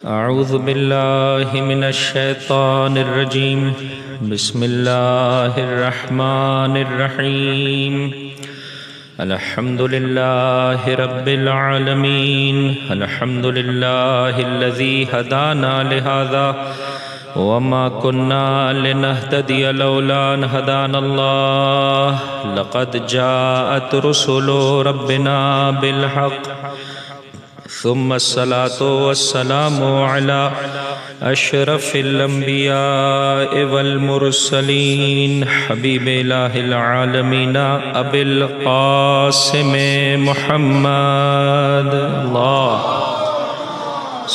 اعوذ باللہ من الشیطان الرجیم بسم اللہ الرحمن الرحیم الحمد للہ رب العالمین الحمد للہ الذی ہدانا لہذا وما كنا لنهتدي لولا أن هدانا الله لقد جاءت رسل ربنا بالحق ثم الصلاة والسلام على أشرف الأنبياء والمرسلين حبيب إله العالمين أبي القاسم محمد الله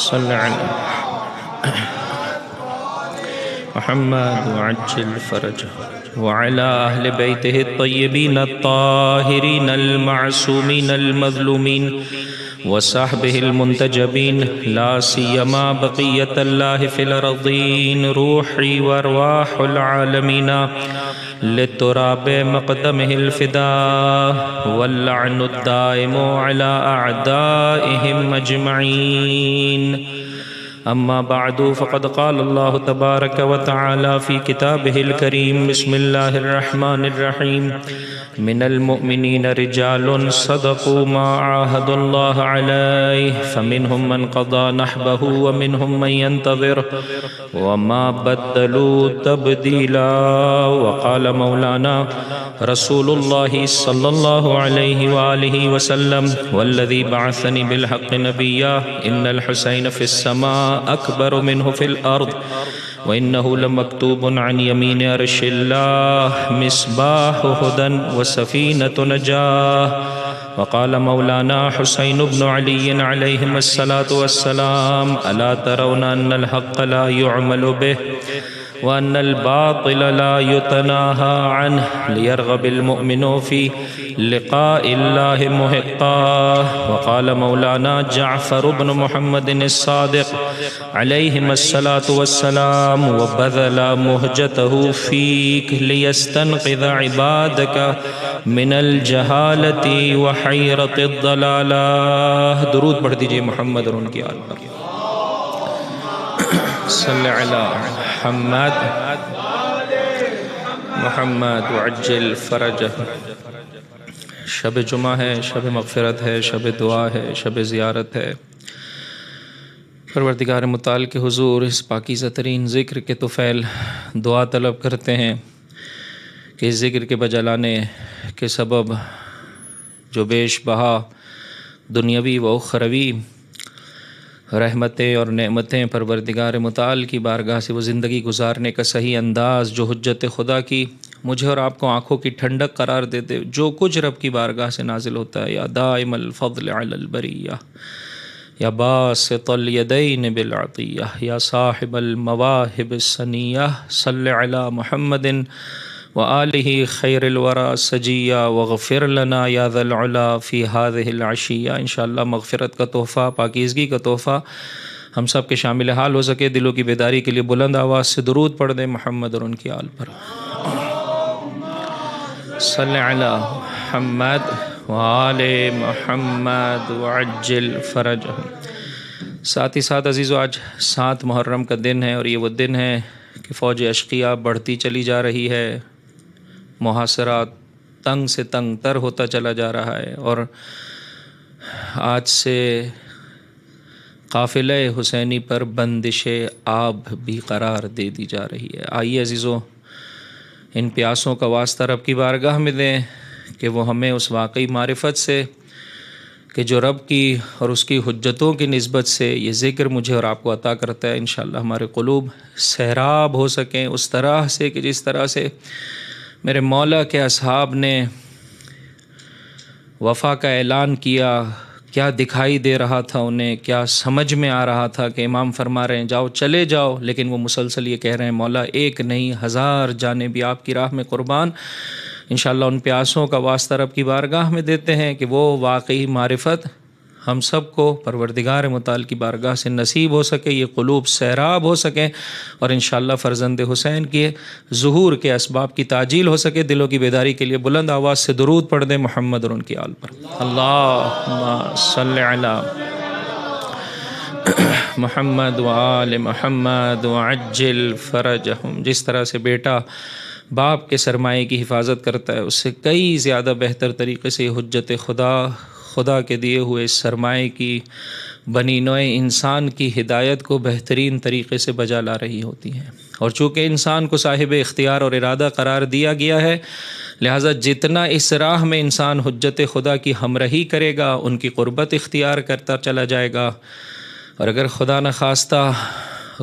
صل على محمد وعجل فرجه وعلى أهل بيته الطيبين الطاهرين المعصومين المظلومين وصحبه المنتجبين لا سيما بقية الله في الأرضين روحي وأرواح العالمين للتراب مقدمه الفداء واللعن الدائم على أعدائهم أجمعين أما بعد فقد قال الله تبارك وتعالى في كتابه الكريم بسم الله الرحمن الرحيم من المؤمنين رجال صدقوا ما عاهدوا الله عليه فمنهم من قضى نحبه ومنهم من ينتظر وما بدلوا تبديلا وقال مولانا رسول الله صلى الله عليه وآله وسلم والذي بعثني بالحق نبيا إن الحسين في السماء أكبر منه في الأرض وإنه لمكتوب عن يمين عرش الله مصباح هدى وسفينة نجاة وقال مولانا حسين بن علي عليهم الصلاة والسلام ألا ترون أن الحق لا يعمل به وأن الباطل لا يتناهى عنه ليرغب المؤمن في لقاء الله محقا وقال مولانا جعفر بن محمد الصادق عليهم الصلاة والسلام وبذل مهجته فيك ليستنقذ عبادك من الجهالة وحيرة الضلالة درود پڑھ دیجئے محمد اور ان کی آل پر صلی علی محمد محمد وعجل فرجہ شب جمعہ ہے، شب مغفرت ہے، شب دعا ہے، شب زیارت ہے۔ پروردگار متعال کے حضور اس پاکیزہ ترین ذکر کے طفیل دعا طلب کرتے ہیں کہ اس ذکر کے بجلانے کے سبب جو بیش بہا دنیاوی و اخروی رحمتیں اور نعمتیں پروردگار متعال کی بارگاہ سے وہ زندگی گزارنے کا صحیح انداز جو حجت خدا کی مجھے اور آپ کو آنکھوں کی ٹھنڈک قرار دے دے، جو کچھ رب کی بارگاہ سے نازل ہوتا ہے، یا دائم الفضل علی البریہ، یا باسط الیدین بالعطیہ، یا صاحب المواہب السنیہ، صلی علی محمد وآلہ خیر الورى سجیہ وغفر لنا یا ذا العلا فی هذه العشیہ۔ انشاءاللہ مغفرت کا تحفہ، پاکیزگی کا تحفہ ہم سب کے شامل حال ہو سکے۔ دلوں کی بیداری کے لیے بلند آواز سے درود پڑھ دیں محمد اور ان کی آل پر صلی علی محمد وآل محمد وعجل فرجہ۔ ساتھ ہی ساتھ عزیزو، آج 7 محرم کا دن ہے اور یہ وہ دن ہے کہ فوج اشقیاء بڑھتی چلی جا رہی ہے، محاصرہ تنگ سے تنگ تر ہوتا چلا جا رہا ہے، اور آج سے قافلہ حسینی پر بندش آب بھی قرار دے دی جا رہی ہے۔ آئیے عزیزو، ان پیاسوں کا واسطہ رب کی بارگاہ میں دیں کہ وہ ہمیں اس واقعی معرفت سے کہ جو رب کی اور اس کی حجتوں کی نسبت سے یہ ذکر مجھے اور آپ کو عطا کرتا ہے، انشاءاللہ ہمارے قلوب سیراب ہو سکیں اس طرح سے کہ جس طرح سے میرے مولا کے اصحاب نے وفا کا اعلان کیا، کیا دکھائی دے رہا تھا انہیں، کیا سمجھ میں آ رہا تھا کہ امام فرما رہے ہیں جاؤ چلے جاؤ، لیکن وہ مسلسل یہ کہہ رہے ہیں مولا ایک نہیں 1000 جانیں بھی آپ کی راہ میں قربان۔ انشاءاللہ ان پیاسوں کا واسطہ رب کی بارگاہ میں دیتے ہیں کہ وہ واقعی معرفت ہم سب کو پروردگار متعال کی بارگاہ سے نصیب ہو سکے، یہ قلوب سیراب ہو سکیں، اور انشاءاللہ فرزند حسین کے ظہور کے اسباب کی تعجیل ہو سکے۔ دلوں کی بیداری کے لیے بلند آواز سے درود پڑھ دیں محمد اور ان کی آل پر۔ اللہم صلی علی محمد وآل محمد وعجل فرجہم. جس طرح سے بیٹا باپ کے سرمایے کی حفاظت کرتا ہے، اس سے کئی زیادہ بہتر طریقے سے حجت خدا کے دیے ہوئے اس سرمایے کی بنی نوع انسان کی ہدایت کو بہترین طریقے سے بجا لا رہی ہوتی ہے. اور چونکہ انسان کو صاحب اختیار اور ارادہ قرار دیا گیا ہے، لہٰذا جتنا اس راہ میں انسان حجت خدا کی ہمراہی کرے گا، ان کی قربت اختیار کرتا چلا جائے گا. اور اگر خدا نخواستہ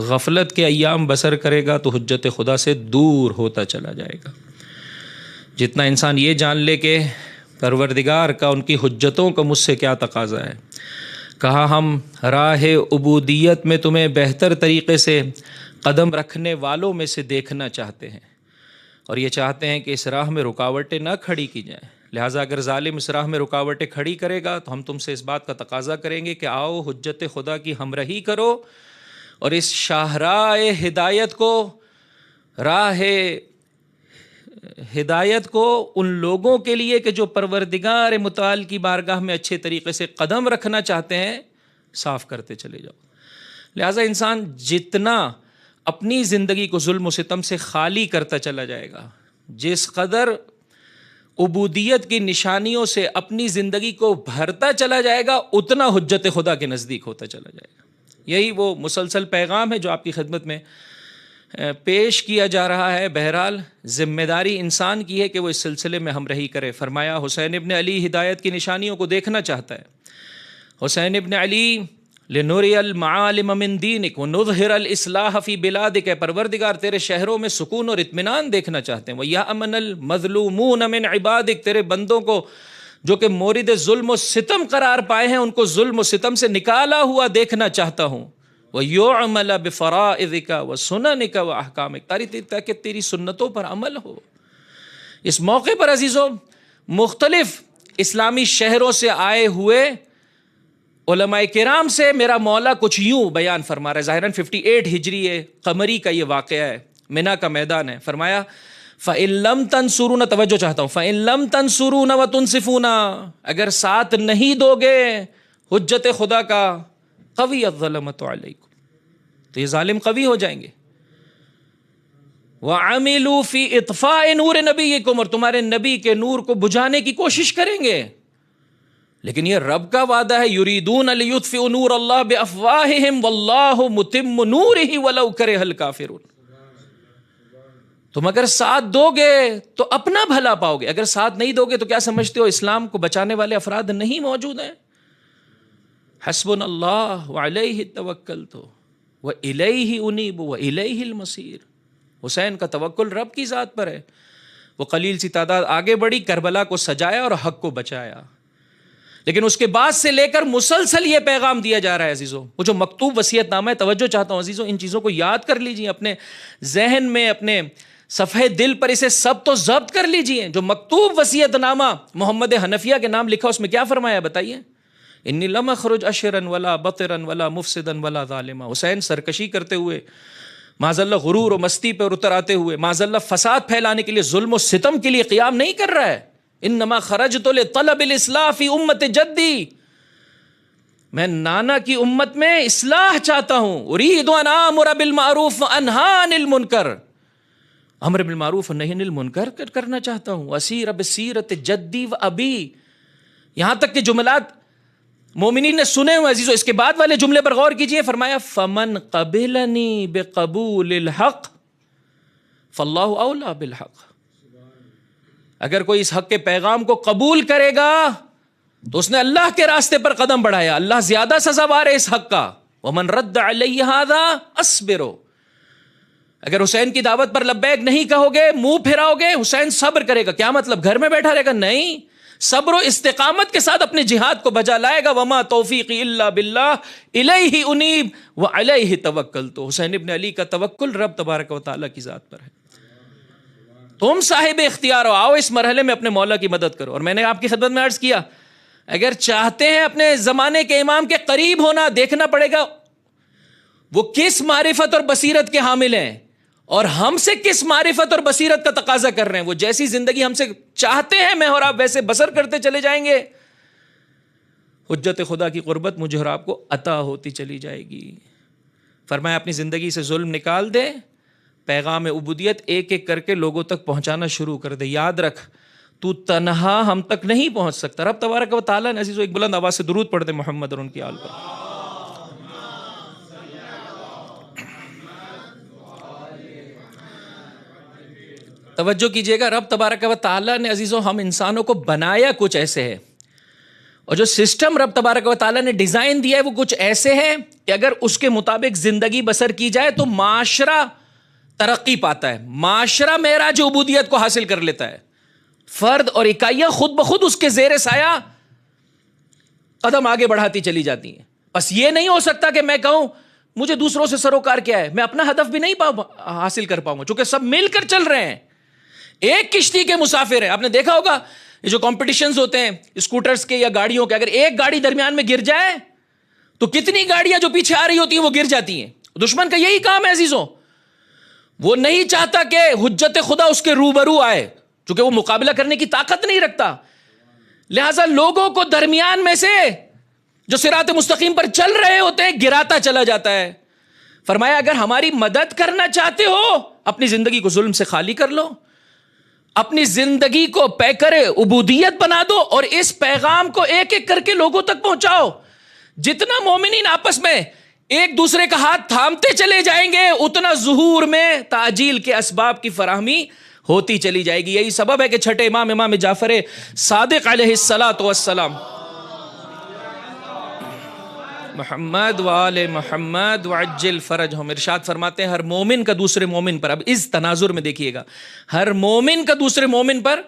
غفلت کے ایام بسر کرے گا تو حجت خدا سے دور ہوتا چلا جائے گا. جتنا انسان یہ جان لے کہ پروردگار کا ان کی حجتوں کا مجھ سے کیا تقاضا ہے. کہا ہم راہ عبودیت میں تمہیں بہتر طریقے سے قدم رکھنے والوں میں سے دیکھنا چاہتے ہیں، اور یہ چاہتے ہیں کہ اس راہ میں رکاوٹیں نہ کھڑی کی جائیں. لہٰذا اگر ظالم اس راہ میں رکاوٹیں کھڑی کرے گا تو ہم تم سے اس بات کا تقاضا کریں گے کہ آؤ حجت خدا کی ہمراہی کرو، اور اس شاہراہ ہدایت کو، راہ ہدایت کو ان لوگوں کے لیے کہ جو پروردگار متعال کی بارگاہ میں اچھے طریقے سے قدم رکھنا چاہتے ہیں، صاف کرتے چلے جاؤ. لہٰذا انسان جتنا اپنی زندگی کو ظلم و ستم سے خالی کرتا چلا جائے گا، جس قدر عبودیت کی نشانیوں سے اپنی زندگی کو بھرتا چلا جائے گا، اتنا حجت خدا کے نزدیک ہوتا چلا جائے گا. یہی وہ مسلسل پیغام ہے جو آپ کی خدمت میں پیش کیا جا رہا ہے. بہرحال ذمہ داری انسان کی ہے کہ وہ اس سلسلے میں ہمراہی کرے. فرمایا حسین ابن علی ہدایت کی نشانیوں کو دیکھنا چاہتا ہے. حسین ابن علی لنوری المعالم من دینک ونظہر الاصلاح فی بلادک، پروردگار تیرے شہروں میں سکون اور اطمینان دیکھنا چاہتے ہیں. وَيَأْمَنَ الْمَظْلُومُونَ مِنْ عِبَادِک، تیرے بندوں کو جو کہ مورد ظلم و ستم قرار پائے ہیں ان کو ظلم و ستم سے نکالا ہوا دیکھنا چاہتا ہوں. وَيُعْمَلَ بِفَرَائِضِكَ وَسُنَنِكَ وَأَحْكَامِكَ، تاکہ تیری سنتوں پر عمل ہو. اس موقع پر عزیزوں مختلف اسلامی شہروں سے آئے ہوئے علماء کرام سے میرا مولا کچھ یوں بیان فرما رہا ہے. ظاہراً 58 ہجری قمری کا یہ واقعہ ہے، منا کا میدان ہے. فرمایا فَإِن لَمْ تَنْصُرُونَ، توجہ چاہتا ہوں، فَإِن لَمْ تَنْصُرُونَ وَتُنْصِفُونَ، اگر ساتھ نہیں دو گے حجت خدا کا، قوی الظلمۃ علیکم، تو یہ ظالم قوی ہو جائیں گے. وَعَمِلُوا فِي اطفاء نور نبیکم، اور تمہارے نبی کے نور کو بجھانے کی کوشش کریں گے. لیکن یہ رب کا وعدہ ہے، یریدون لیطفئوا نور اللہ بافواہہم واللہ متم نورہ ولو کرہ الکافرون. تم اگر ساتھ دو گے تو اپنا بھلا پاؤ گے، اگر ساتھ نہیں دو گے تو کیا سمجھتے ہو اسلام کو بچانے والے افراد نہیں موجود ہیں؟ حسبنا اللہ وعلیہ توکلت والیہ انیب والیہ المصیر. حسین کا توکل رب کی ذات پر ہے. وہ قلیل سی تعداد آگے بڑھی، کربلا کو سجایا اور حق کو بچایا. لیکن اس کے بعد سے لے کر مسلسل یہ پیغام دیا جا رہا ہے عزیزوں. وہ جو مکتوب وصیت نامہ ہے، توجہ چاہتا ہوں عزیزوں، ان چیزوں کو یاد کر لیجئے، اپنے ذہن میں، اپنے صفحے دل پر اسے سب تو ضبط کر لیجئے. جو مکتوب وصیت نامہ محمد حنفیہ کے نام لکھا، اس میں کیا فرمایا بتائیے؟ انی لم اخرج اشرا ولا بطرا ولا مفسدا ولا ظالما. حسین سرکشی کرتے ہوئے، معاذ اللہ غرور و مستی پر اتر آتے ہوئے، معاذ اللہ فساد پھیلانے کے لیے، ظلم و ستم کے لیے قیام نہیں کر رہا ہے. انما خرجت لطلب الاصلاح فی امت جدی، میں نانا کی امت میں اصلاح چاہتا ہوں. اريد ان امر بالمعروف وانہی عن المنکر، امر بالمعروف و نہی عن المنکر کرنا چاہتا ہوں. اسیر بسیرت جدی و ابی، یہاں تک کہ جملات مومنین نے سنے ہوئے عزیزو. اس کے بعد والے جملے پر غور کیجئے. فرمایا فمن قبلنی بقبول الحق فاللہ اولی بالحق، اگر کوئی اس حق کے پیغام کو قبول کرے گا تو اس نے اللہ کے راستے پر قدم بڑھایا، اللہ زیادہ سزاوار ہے اس حق کا. ومن رد علی ھذا اصبروا، اگر حسین کی دعوت پر لبیک نہیں کہو گے، منہ پھراؤ گے، حسین صبر کرے گا. کیا مطلب گھر میں بیٹھا رہے گا؟ نہیں، صبر و استقامت کے ساتھ اپنے جہاد کو بجا لائے گا. وما توفیقی الا باللہ الیہ انیب وعلیہ توکلت. حسین ابن علی کا توکل رب تبارک و تعالیٰ کی ذات پر ہے. تم صاحب اختیار ہو، آؤ اس مرحلے میں اپنے مولا کی مدد کرو. اور میں نے آپ کی خدمت میں عرض کیا، اگر چاہتے ہیں اپنے زمانے کے امام کے قریب ہونا، دیکھنا پڑے گا وہ کس معرفت اور بصیرت کے حامل ہیں اور ہم سے کس معرفت اور بصیرت کا تقاضا کر رہے ہیں. وہ جیسی زندگی ہم سے چاہتے ہیں میں اور آپ ویسے بسر کرتے چلے جائیں گے، حجت خدا کی قربت مجھے اور آپ کو عطا ہوتی چلی جائے گی. فرمایا اپنی زندگی سے ظلم نکال دے, پیغام عبودیت ایک ایک کر کے لوگوں تک پہنچانا شروع کر دے. یاد رکھ تو تنہا ہم تک نہیں پہنچ سکتا. رب تبارک و تعالیٰ نے عزیزو ایک بلند آواز سے درود پڑھ دے محمد اور ان کی آل پر. توجہ کیجئے گا, رب تبارک و تعالیٰ نے عزیزو ہم انسانوں کو بنایا کچھ ایسے ہے, اور جو سسٹم رب تبارک و تعالیٰ نے ڈیزائن دیا ہے وہ کچھ ایسے ہے کہ اگر اس کے مطابق زندگی بسر کی جائے تو معاشرہ ترقی پاتا ہے, معاشرہ معراج عبودیت کو حاصل کر لیتا ہے. فرد اور اکائیاں خود بخود اس کے زیر سایہ قدم آگے بڑھاتی چلی جاتی ہیں. بس یہ نہیں ہو سکتا کہ میں کہوں مجھے دوسروں سے سروکار کیا ہے, میں اپنا ہدف بھی نہیں حاصل کر پاؤں گا, چونکہ سب مل کر چل رہے ہیں, ایک کشتی کے مسافر ہیں. آپ نے دیکھا ہوگا یہ جو کمپٹیشنز ہوتے ہیں اسکوٹرز کے یا گاڑیوں کے, اگر ایک گاڑی درمیان میں گر جائے تو کتنی گاڑیاں جو پیچھے آ رہی ہوتی ہیں وہ گر جاتی ہیں. دشمن کا یہی کام ہے عزیزوں, وہ نہیں چاہتا کہ حجت خدا اس کے روبرو آئے, چونکہ وہ مقابلہ کرنے کی طاقت نہیں رکھتا. لہٰذا لوگوں کو درمیان میں سے جو صراط مستقیم پر چل رہے ہوتے ہیں گراتا چلا جاتا ہے. فرمایا اگر ہماری مدد کرنا چاہتے ہو اپنی زندگی کو ظلم سے خالی کر لو, اپنی زندگی کو پیکر عبودیت بنا دو, اور اس پیغام کو ایک ایک کر کے لوگوں تک پہنچاؤ. جتنا مومنین آپس میں ایک دوسرے کا ہاتھ تھامتے چلے جائیں گے اتنا ظہور میں تعجیل کے اسباب کی فراہمی ہوتی چلی جائے گی. یہی سبب ہے کہ چھٹے امام جعفر صادق علیہ الصلاۃ والسلام محمد وآل محمد وعجل فرجہم ارشاد فرماتے ہیں ہر مومن کا دوسرے مومن پر, اب اس تناظر میں دیکھیے گا, ہر مومن کا دوسرے مومن پر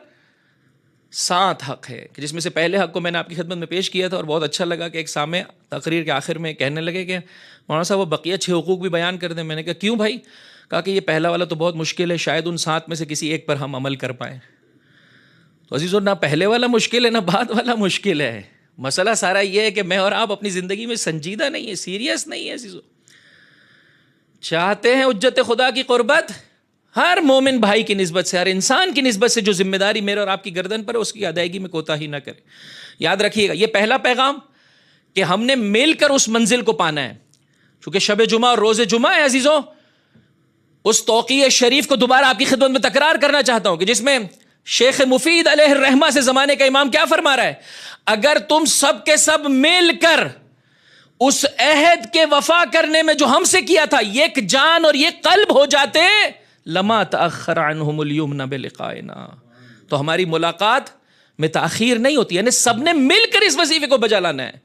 7 حق ہے, کہ جس میں سے پہلے حق کو میں نے آپ کی خدمت میں پیش کیا تھا, اور بہت اچھا لگا کہ ایک سامع تقریر کے آخر میں کہنے لگے کہ مولانا صاحب وہ بقیہ 6 حقوق بھی بیان کر دیں. میں نے کہا کیوں بھائی؟ کہا کہ یہ پہلا والا تو بہت مشکل ہے, شاید ان 7 میں سے کسی ایک پر ہم عمل کر پائیں. تو عزیزو نہ پہلے والا مشکل ہے نہ بعد والا مشکل ہے, مسئلہ سارا یہ ہے کہ میں اور آپ اپنی زندگی میں سنجیدہ نہیں ہے, سیریس نہیں ہے عزیزو. چاہتے ہیں حجت خدا کی قربت, ہر مومن بھائی کی نسبت سے, ہر انسان کی نسبت سے جو ذمہ داری میرے اور آپ کی گردن پر ہے اس کی ادائیگی میں کوتاہی نہ کرے. یاد رکھیے گا یہ پہلا پیغام کہ ہم نے مل کر اس منزل کو پانا ہے. چونکہ شب جمعہ اور روز جمعہ ہے عزیزو, اس توقیع شریف کو دوبارہ آپ کی خدمت میں تکرار کرنا چاہتا ہوں کہ جس میں شیخ مفید علیہ الرحمہ سے زمانے کا امام کیا فرما رہا ہے, اگر تم سب کے سب مل کر اس عہد کے وفا کرنے میں جو ہم سے کیا تھا ایک جان اور یہ قلب ہو جاتے لما تأخر عنہم الیمن بلقائنا, تو ہماری ملاقات میں تاخیر نہیں ہوتی. یعنی سب نے مل کر اس وظیفے کو بجا لانا ہے.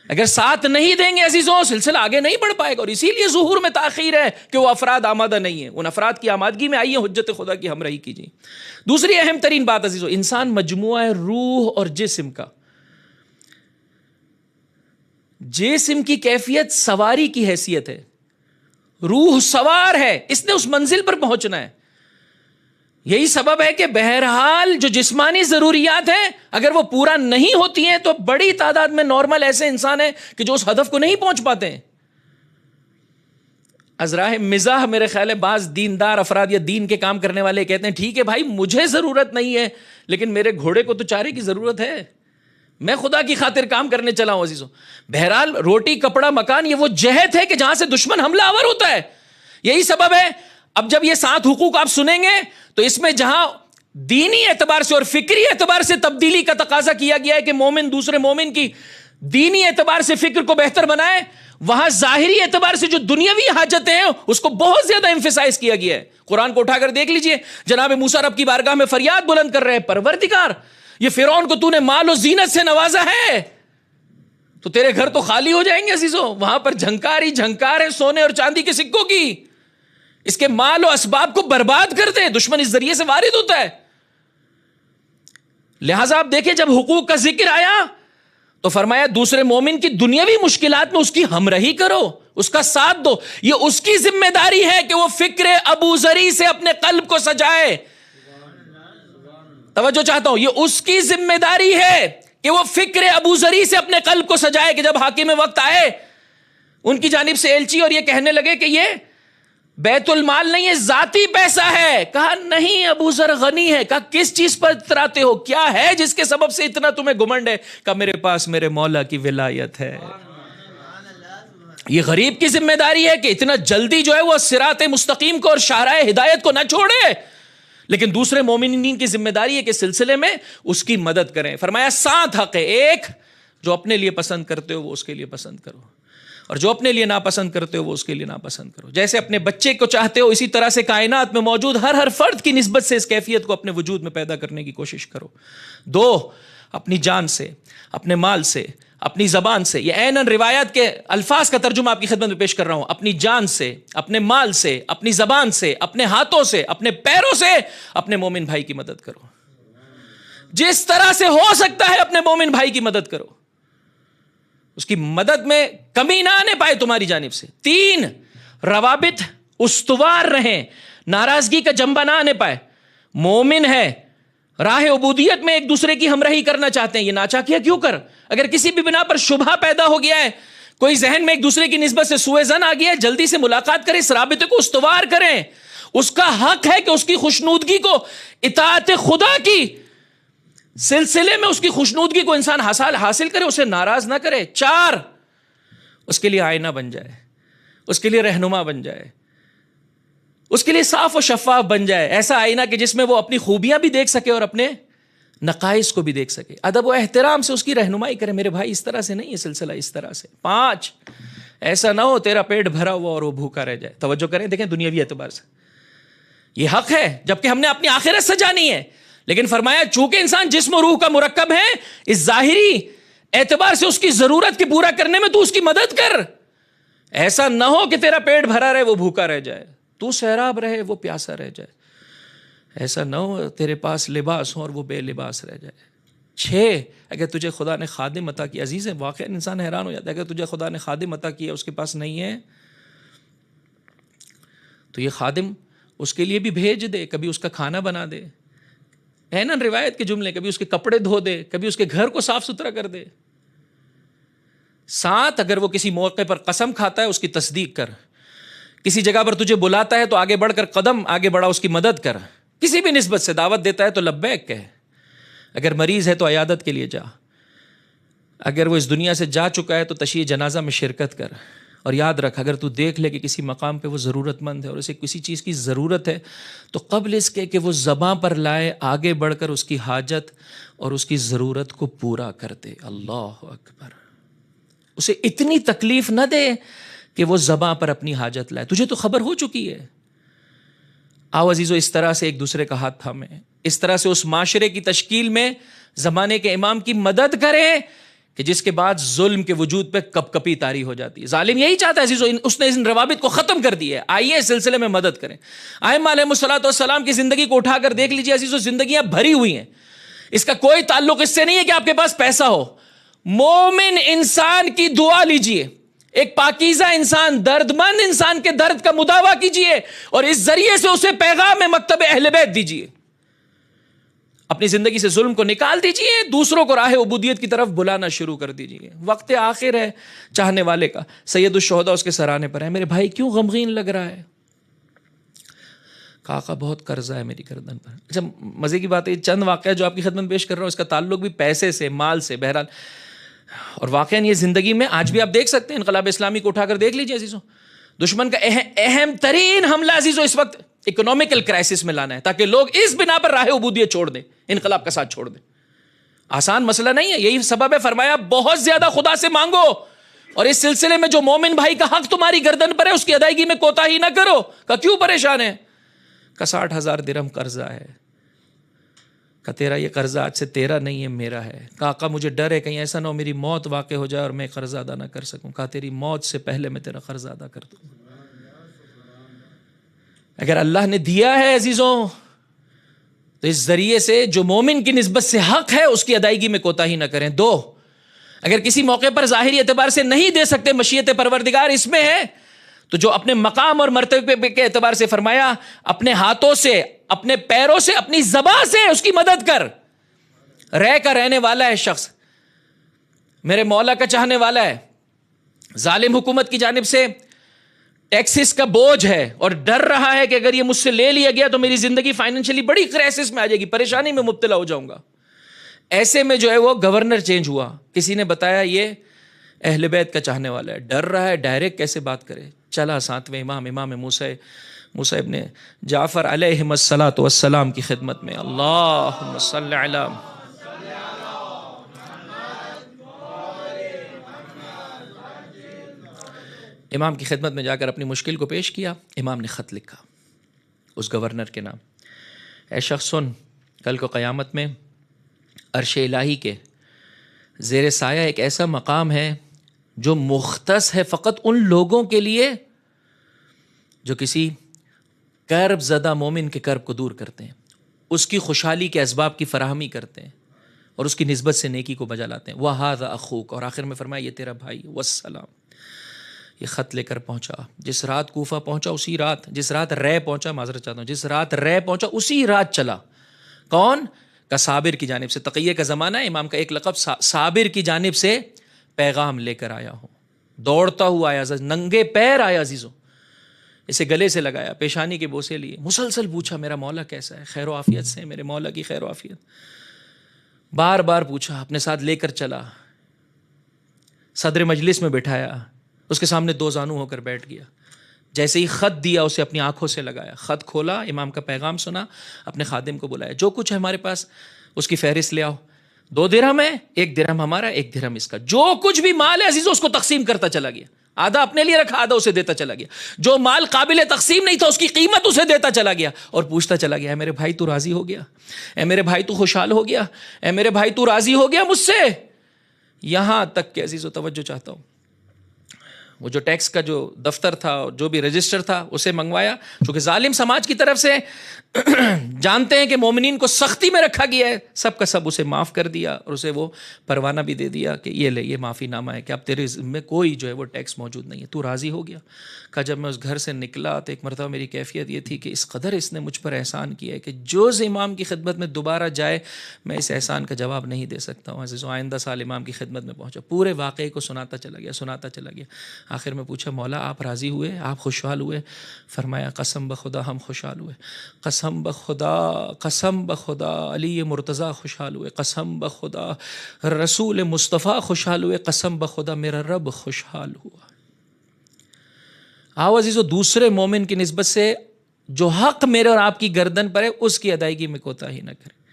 اگر ساتھ نہیں دیں گے عزیزوں سلسلہ آگے نہیں بڑھ پائے گا, اور اسی لیے ظہور میں تاخیر ہے کہ وہ افراد آمادہ نہیں ہیں. ان افراد کی آمادگی میں آئیے حجت خدا کی ہمراہی کیجیے. دوسری اہم ترین بات عزیزوں, انسان مجموعہ ہے روح اور جسم کا. جسم کی کیفیت سواری کی حیثیت ہے, روح سوار ہے, اس نے اس منزل پر پہنچنا ہے. یہی سبب ہے کہ بہرحال جو جسمانی ضروریات ہیں اگر وہ پورا نہیں ہوتی ہیں تو بڑی تعداد میں نارمل ایسے انسان ہیں کہ جو اس ہدف کو نہیں پہنچ پاتے ہیں. از راہ مزاح میرے خیال ہے بعض دیندار افراد یا دین کے کام کرنے والے کہتے ہیں ٹھیک ہے بھائی مجھے ضرورت نہیں ہے لیکن میرے گھوڑے کو تو چارے کی ضرورت ہے, میں خدا کی خاطر کام کرنے چلا ہوں. عزیزوں بہرحال روٹی کپڑا مکان یہ وہ جہت ہے کہ جہاں سے دشمن حملہ آور ہوتا ہے. یہی سبب ہے اب جب یہ 7 حقوق آپ سنیں گے تو اس میں جہاں دینی اعتبار سے اور فکری اعتبار سے تبدیلی کا تقاضا کیا گیا ہے کہ مومن دوسرے مومن کی دینی اعتبار سے فکر کو بہتر بنائے, وہاں ظاہری اعتبار سے جو دنیاوی حاجتیں ہیں اس کو بہت زیادہ ایمفیسائز کیا گیا ہے. قرآن کو اٹھا کر دیکھ لیجئے, جناب موسیٰ رب کی بارگاہ میں فریاد بلند کر رہے ہیں, پروردگار یہ فرعون کو تو نے مال و زینت سے نوازا ہے تو تیرے گھر تو خالی ہو جائیں گے عزیزوں, وہاں پر جھنکار ہی جھنکار ہے سونے اور چاندی کے سکوں کی. اس کے مال و اسباب کو برباد کر دے, دشمن اس ذریعے سے وارد ہوتا ہے. لہٰذا آپ دیکھیں جب حقوق کا ذکر آیا تو فرمایا دوسرے مومن کی دنیاوی مشکلات میں اس کی ہمراہی کرو, اس کا ساتھ دو. یہ اس کی ذمہ داری ہے کہ وہ فکر ابو ذری سے اپنے قلب کو سجائے. توجہ چاہتا ہوں, یہ اس کی ذمہ داری ہے کہ وہ فکر ابو ذری سے اپنے قلب کو سجائے کہ جب حاکم وقت آئے ان کی جانب سے ایلچی اور یہ کہنے لگے کہ یہ بیت المال نہیں ہے ذاتی پیسہ ہے. کہا نہیں ابو ذر غنی ہے. کہا کس چیز پر اتراتے ہو, کیا ہے جس کے سبب سے اتنا تمہیں گھمنڈ ہے؟ کہا میرے پاس میرے مولا کی ولایت ہے. یہ غریب کی ذمہ داری ہے کہ اتنا جلدی جو ہے وہ صراط مستقیم کو اور شاہراہ ہدایت کو نہ چھوڑے، لیکن دوسرے مومنین کی ذمہ داری ہے کہ سلسلے میں اس کی مدد کریں. فرمایا 7 حق ہے. ایک، جو اپنے لیے پسند کرتے ہو وہ اس کے لیے پسند کرو، اور جو اپنے لیے ناپسند کرتے ہو وہ اس کے لیے ناپسند کرو. جیسے اپنے بچے کو چاہتے ہو اسی طرح سے کائنات میں موجود ہر فرد کی نسبت سے اس کیفیت کو اپنے وجود میں پیدا کرنے کی کوشش کرو. 2، اپنی جان سے، اپنے مال سے، اپنی زبان سے. یہ عیناً روایات کے الفاظ کا ترجمہ آپ کی خدمت میں پیش کر رہا ہوں. اپنی جان سے، اپنے مال سے، اپنی زبان سے، اپنے ہاتھوں سے، اپنے پیروں سے اپنے مومن بھائی کی مدد کرو. جس طرح سے ہو سکتا ہے اپنے مومن بھائی کی مدد کرو، اس کی مدد میں کمی نہ آنے پائے تمہاری جانب سے. 3، روابط استوار رہیں، ناراضگی کا جنبہ نہ آنے پائے. مومن ہے، راہ عبودیت میں ایک دوسرے کی ہمراہی کرنا چاہتے ہیں، یہ ناچا کیا کیوں کر. اگر کسی بھی بنا پر شبہ پیدا ہو گیا ہے، کوئی ذہن میں ایک دوسرے کی نسبت سے سوء ظن آ گیا ہے، جلدی سے ملاقات کریں، اس رابطے کو استوار کریں. اس کا حق ہے کہ اس کی خوشنودگی کو اطاعت خدا کی سلسلے میں اس کی خوشنودگی کو انسان حاصل کرے، اسے ناراض نہ کرے. 4، اس کے لیے آئینہ بن جائے، اس کے لیے رہنما بن جائے، اس کے لیے صاف و شفاف بن جائے. ایسا آئینہ کہ جس میں وہ اپنی خوبیاں بھی دیکھ سکے اور اپنے نقائص کو بھی دیکھ سکے. ادب و احترام سے اس کی رہنمائی کرے، میرے بھائی اس طرح سے نہیں، یہ سلسلہ اس طرح سے. 5، ایسا نہ ہو تیرا پیٹ بھرا ہوا اور وہ بھوکا رہ جائے. توجہ کریں، دیکھیں دنیاوی اعتبار سے یہ حق ہے، جبکہ ہم نے اپنی آخرت سجانی ہے. لیکن فرمایا چونکہ انسان جسم و روح کا مرکب ہے، اس ظاہری اعتبار سے اس کی ضرورت کی پورا کرنے میں تو اس کی مدد کر. ایسا نہ ہو کہ تیرا پیٹ بھرا رہے وہ بھوکا رہ جائے، تو سیراب رہے وہ پیاسا رہ جائے. ایسا نہ ہو تیرے پاس لباس ہو اور وہ بے لباس رہ جائے. 6، اگر تجھے خدا نے خادم عطا کیا، عزیز ہے واقعا انسان حیران ہو جاتا ہے، اگر تجھے خدا نے خادم عطا کیا اس کے پاس نہیں ہے تو یہ خادم اس کے لیے بھی بھیج دے، کبھی اس کا کھانا بنا دے. ہے نا روایت کے جملے، کبھی اس کے کپڑے دھو دے، کبھی اس کے گھر کو صاف ستھرا کر دے. 7، اگر وہ کسی موقع پر قسم کھاتا ہے اس کی تصدیق کر. کسی جگہ پر تجھے بلاتا ہے تو آگے بڑھ کر قدم آگے بڑھا، اس کی مدد کر. کسی بھی نسبت سے دعوت دیتا ہے تو لبیک کہہ. اگر مریض ہے تو عیادت کے لیے جا. اگر وہ اس دنیا سے جا چکا ہے تو تشییع جنازہ میں شرکت کر. اور یاد رکھ، اگر تو دیکھ لے کہ کسی مقام پہ وہ ضرورت مند ہے اور اسے کسی چیز کی ضرورت ہے تو قبل اس کے کہ وہ زباں پر لائے، آگے بڑھ کر اس کی حاجت اور اس کی ضرورت کو پورا کر دے. اللہ اکبر. اسے اتنی تکلیف نہ دے کہ وہ زباں پر اپنی حاجت لائے. تجھے تو خبر ہو چکی ہے. آؤ عزیزو، اس طرح سے ایک دوسرے کا ہاتھ تھامیں، اس طرح سے اس معاشرے کی تشکیل میں زمانے کے امام کی مدد کریں کہ جس کے بعد ظلم کے وجود پہ کپ کپی طاری ہو جاتی ہے. ظالم یہی چاہتا ہے عزیزو، اس نے ان روابط کو ختم کر دیا ہے. آئیے اس سلسلے میں مدد کریں. ائمہ علیہ الصلوۃ والسلام کی زندگی کو اٹھا کر دیکھ لیجیے عزیزو، زندگیاں بھری ہوئی ہیں. اس کا کوئی تعلق اس سے نہیں ہے کہ آپ کے پاس پیسہ ہو. مومن انسان کی دعا لیجیے، ایک پاکیزہ انسان، درد مند انسان کے درد کا مداوا کیجیے اور اس ذریعے سے اسے پیغام مکتب اہل بیت دیجیے. اپنی زندگی سے ظلم کو نکال دیجیے، دوسروں کو راہ عبودیت کی طرف بلانا شروع کر دیجیے. وقت آخر ہے چاہنے والے کا، سید الشہداء اس کے سرانے پر ہے. میرے بھائی کیوں غمگین لگ رہا ہے؟ آقا بہت قرضہ ہے میری گردن پر. اچھا مزے کی بات ہے، چند واقعہ جو آپ کی خدمت پیش کر رہا ہوں اس کا تعلق بھی پیسے سے، مال سے. بہرحال اور واقعاً یہ زندگی میں آج بھی آپ دیکھ سکتے ہیں، انقلاب اسلامی کو اٹھا کر دیکھ لیجیے عزیزوں. دشمن کا اہم ترین حملہ عزیزوں اس وقت اکنومیکل کرائسس میں لانا ہے تاکہ لوگ اس بنا پر راہ عبودیت چھوڑ دیں، انقلاب کا ساتھ چھوڑ دیں. آسان مسئلہ نہیں ہے، یہی سبب ہے فرمایا بہت زیادہ خدا سے مانگو اور اس سلسلے میں جو مومن بھائی کا حق تمہاری گردن پر ہے اس کی ادائیگی میں کوتاہی نہ کرو. کہ کیوں پریشان ہے؟ کہ 60,000 درہم قرضہ ہے. کہ تیرا یہ قرضہ آج سے تیرا نہیں ہے، میرا ہے. کہ آقا مجھے ڈر ہے کہیں ایسا نہ ہو میری موت واقع ہو جائے اور میں قرضہ ادا نہ کر سکوں. کہا تیری موت سے پہلے میں تیرا قرضہ ادا کر دوں. اگر اللہ نے دیا ہے عزیزوں تو اس ذریعے سے جو مومن کی نسبت سے حق ہے اس کی ادائیگی میں کوتاہی نہ کریں. 2، اگر کسی موقع پر ظاہری اعتبار سے نہیں دے سکتے، مشیت پروردگار اس میں ہے، تو جو اپنے مقام اور مرتبے کے اعتبار سے فرمایا اپنے ہاتھوں سے، اپنے پیروں سے، اپنی زبان سے اس کی مدد کر. رہ کا رہنے والا ہے شخص، میرے مولا کا چاہنے والا ہے، ظالم حکومت کی جانب سے ٹیکسز کا بوجھ ہے اور ڈر رہا ہے کہ اگر یہ مجھ سے لے لیا گیا تو میری زندگی فائنینشلی بڑی کرائسس میں آ جائے گی، پریشانی میں مبتلا ہو جاؤں گا. ایسے میں جو ہے وہ گورنر چینج ہوا. کسی نے بتایا یہ اہل بیت کا چاہنے والا ہے، ڈر رہا ہے ڈائریکٹ کیسے بات کرے. چلا ساتویں امام موسیٰ ابن جعفر علیہ الصلاۃ والسلام کی خدمت میں. اللہم صلی علی امام کی خدمت میں جا کر اپنی مشکل کو پیش کیا. امام نے خط لکھا اس گورنر کے نام. اے شخص سن، کل کو قیامت میں عرش الہی کے زیر سایہ ایک ایسا مقام ہے جو مختص ہے فقط ان لوگوں کے لیے جو کسی کرب زدہ مومن کے کرب کو دور کرتے ہیں، اس کی خوشحالی کے اسباب کی فراہمی کرتے ہیں اور اس کی نسبت سے نیکی کو بجا لاتے ہیں. وَهَذَا أَخُوكَ، اور آخر میں فرمایا یہ تیرا بھائی. والسلام. یہ خط لے کر پہنچا. جس رات کوفہ پہنچا اسی رات، جس رات رے پہنچا، معذرت چاہتا ہوں، جس رات رے پہنچا اسی رات چلا. کون؟ کا صابر کی جانب سے. تقیہ کا زمانہ ہے، امام کا ایک لقب صابر کی جانب سے پیغام لے کر آیا ہوں. دوڑتا ہوا آیا، ننگے پیر آیا عزیزوں. اسے گلے سے لگایا، پیشانی کے بوسے لیے، مسلسل پوچھا میرا مولا کیسا ہے، خیر و عافیت سے، میرے مولا کی خیر و عافیت. بار بار پوچھا، اپنے ساتھ لے کر چلا، صدر مجلس میں بٹھایا، اس کے سامنے دو زانو ہو کر بیٹھ گیا. جیسے ہی خط دیا اسے اپنی آنکھوں سے لگایا. خط کھولا، امام کا پیغام سنا، اپنے خادم کو بلایا. جو کچھ ہے ہمارے پاس اس کی فہرست لے آؤ. 2 درہم ہے، 1 درہم ہمارا، 1 درہم اس کا. جو کچھ بھی مال ہے عزیزوں اس کو تقسیم کرتا چلا گیا. آدھا اپنے لیے رکھا، آدھا اسے دیتا چلا گیا. جو مال قابل تقسیم نہیں تھا اس کی قیمت اسے دیتا چلا گیا اور پوچھتا چلا گیا، اے میرے بھائی تو راضی ہو گیا؟ اے میرے بھائی تو خوشحال ہو گیا؟ اے میرے بھائی تو راضی ہو گیا مجھ سے؟ یہاں تک کہ عزیزو توجہ چاہتا ہوں، وہ جو ٹیکس کا جو دفتر تھا، جو بھی رجسٹر تھا، اسے منگوایا. چونکہ ظالم سماج کی طرف سے جانتے ہیں کہ مومنین کو سختی میں رکھا گیا ہے، سب کا سب اسے معاف کر دیا اور اسے وہ پروانہ بھی دے دیا کہ یہ لے، یہ معافی نامہ ہے کہ اب تیرے میں کوئی جو ہے وہ ٹیکس موجود نہیں ہے، تو راضی ہو گیا. کہ جب میں اس گھر سے نکلا تو ایک مرتبہ میری کیفیت یہ تھی کہ اس قدر اس نے مجھ پر احسان کیا ہے کہ جو امام کی خدمت میں دوبارہ جائے میں اس احسان کا جواب نہیں دے سکتا ہوں. عزیزو آئندہ سال امام کی خدمت میں پہنچا، پورے واقعے کو سناتا چلا گیا. آخر میں پوچھا، مولا آپ راضی ہوئے، آپ خوشحال ہوئے؟ فرمایا، قسم بخدا ہم خوشحال ہوئے، قسم بخدا علی مرتضیٰ خوشحال ہوئے، قسم بخدا رسول مصطفیٰ خوشحال ہوئے، قسم بخدا میرا رب خوشحال ہوا. آؤ عزیزو، دوسرے مومن کی نسبت سے جو حق میرے اور آپ کی گردن پر ہے اس کی ادائیگی میں کوتاہی نہ کریں.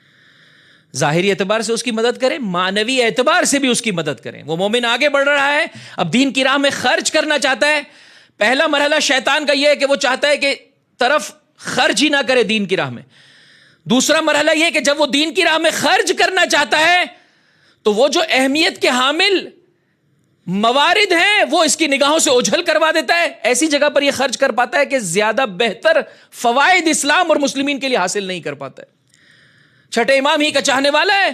ظاہری اعتبار سے اس کی مدد کریں، معنوی اعتبار سے بھی اس کی مدد کریں. وہ مومن آگے بڑھ رہا ہے، اب دین کی راہ میں خرچ کرنا چاہتا ہے. پہلا مرحلہ شیطان کا یہ ہے کہ وہ چاہتا ہے کہ طرف خرچ ہی نہ کرے دین کی راہ میں. دوسرا مرحلہ یہ کہ جب وہ دین کی راہ میں خرچ کرنا چاہتا ہے تو وہ جو اہمیت کے حامل موارد ہیں وہ اس کی نگاہوں سے اوجھل کروا دیتا ہے. ایسی جگہ پر یہ خرچ کر پاتا ہے کہ زیادہ بہتر فوائد اسلام اور مسلمین کے لیے حاصل نہیں کر پاتا ہے. چھٹے امام ہی کا چاہنے والا ہے،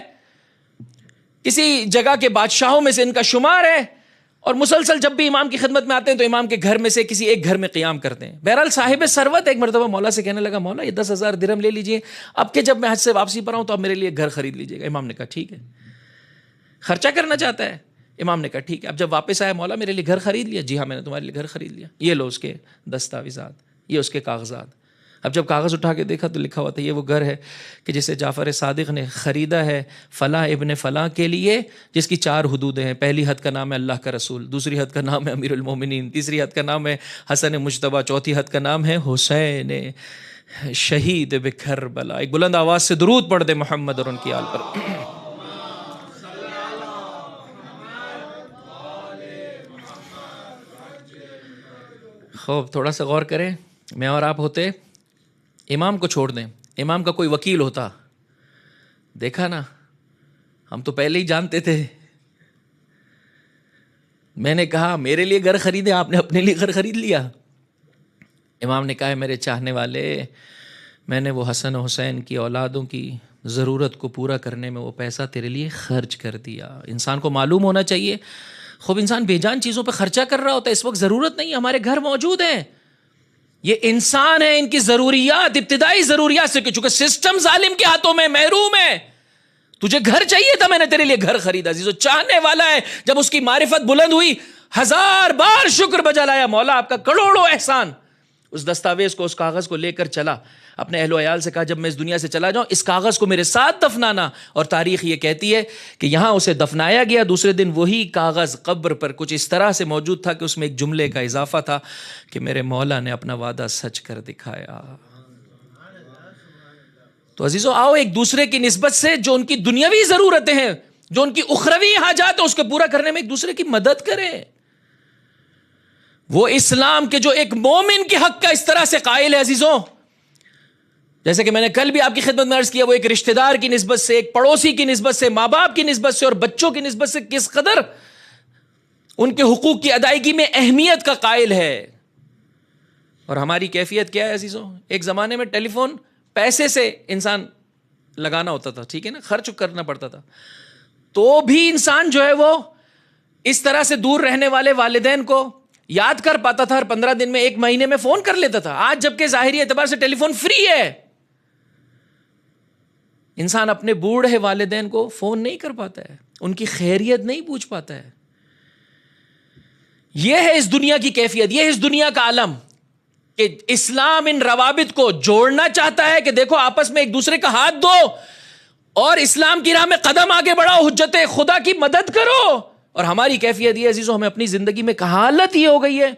کسی جگہ کے بادشاہوں میں سے ان کا شمار ہے، اور مسلسل جب بھی امام کی خدمت میں آتے ہیں تو امام کے گھر میں سے کسی ایک گھر میں قیام کرتے ہیں. بہرحال صاحب ثروت ایک مرتبہ مولا سے کہنے لگا، مولا یہ 10,000 درہم لے لیجئے، اب کہ جب میں حج سے واپسی پر آؤں تو اب میرے لیے گھر خرید لیجئے گا. امام نے کہا ٹھیک ہے. خرچہ کرنا چاہتا ہے. امام نے کہا ٹھیک ہے. اب جب واپس آیا، مولا میرے لیے گھر خرید لیا؟ جی ہاں میں نے تمہارے لیے گھر خرید لیا. یہ لو اس کے دستاویزات، یہ اس کے کاغذات. اب جب کاغذ اٹھا کے دیکھا تو لکھا ہوا تھا یہ وہ گھر ہے کہ جسے جعفر صادق نے خریدا ہے فلاں ابن فلاں کے لیے، جس کی 4 حدودیں ہیں. پہلی حد کا نام ہے اللہ کا رسول، دوسری حد کا نام ہے امیر المومنین، تیسری حد کا نام ہے حسن مجتبیٰ، چوتھی حد کا نام ہے حسین شہید بکربلا. ایک بلند آواز سے درود پڑھ دے محمد اور ان کی آل پر. خوب تھوڑا سا غور کریں. میں اور آپ ہوتے، امام کو چھوڑ دیں، امام کا کوئی وکیل ہوتا، دیکھا نا ہم تو پہلے ہی جانتے تھے. میں نے کہا میرے لیے گھر خریدے، آپ نے اپنے لیے گھر خرید لیا. امام نے کہا میرے چاہنے والے، میں نے وہ حسن و حسین کی اولادوں کی ضرورت کو پورا کرنے میں وہ پیسہ تیرے لیے خرچ کر دیا. انسان کو معلوم ہونا چاہیے، خوب انسان بے جان چیزوں پہ خرچہ کر رہا ہوتا ہے. اس وقت ضرورت نہیں، ہمارے گھر موجود ہیں. یہ انسان ہے، ان کی ضروریات، ابتدائی ضروریات سے، چونکہ سسٹم ظالم کے ہاتھوں میں محروم ہے. تجھے گھر چاہیے تھا، میں نے تیرے لیے گھر خریدا. عزیزو چاہنے والا ہے، جب اس کی معرفت بلند ہوئی 1000 بار شکر بجا لایا. مولا آپ کا کروڑوں احسان. اس دستاویز کو, اس کاغذ کو لے کر چلا, اپنے اہل و عیال سے کہا جب میں اس دنیا سے چلا جاؤں اس کاغذ کو میرے ساتھ دفنانا. اور تاریخ یہ کہتی ہے کہ یہاں اسے دفنایا گیا, دوسرے دن وہی کاغذ قبر پر کچھ اس طرح سے موجود تھا کہ اس میں ایک جملے کا اضافہ تھا کہ میرے مولا نے اپنا وعدہ سچ کر دکھایا. تو عزیزو آؤ ایک دوسرے کی نسبت سے جو ان کی دنیاوی ضرورتیں ہیں, جو ان کی اخروی حاجات ہیں, اس کو پورا کرنے میں ایک دوسرے کی مدد کریں. وہ اسلام کے جو ایک مومن کے حق کا اس طرح سے قائل ہے عزیزوں, جیسے کہ میں نے کل بھی آپ کی خدمت میں عرض کیا, وہ ایک رشتہ دار کی نسبت سے, ایک پڑوسی کی نسبت سے, ماں باپ کی نسبت سے اور بچوں کی نسبت سے کس قدر ان کے حقوق کی ادائیگی میں اہمیت کا قائل ہے. اور ہماری کیفیت کیا ہے عزیزوں؟ ایک زمانے میں ٹیلی فون پیسے سے انسان لگانا ہوتا تھا, ٹھیک ہے نا, خرچ کرنا پڑتا تھا, تو بھی انسان جو ہے وہ اس طرح سے دور رہنے والے والدین کو یاد کر پاتا تھا, ہر 15 دن میں 1 مہینے میں فون کر لیتا تھا. آج جبکہ ظاہری اعتبار سے ٹیلی فون فری ہے, انسان اپنے بوڑھے والدین کو فون نہیں کر پاتا ہے, ان کی خیریت نہیں پوچھ پاتا ہے. یہ ہے اس دنیا کی کیفیت, یہ ہے اس دنیا کا عالم کہ اسلام ان روابط کو جوڑنا چاہتا ہے کہ دیکھو آپس میں ایک دوسرے کا ہاتھ دو اور اسلام کی راہ میں قدم آگے بڑھاؤ, حجت خدا کی مدد کرو. اور ہماری کیفیت یہ عزیزو, ہمیں اپنی زندگی میں حالت یہ ہو گئی ہے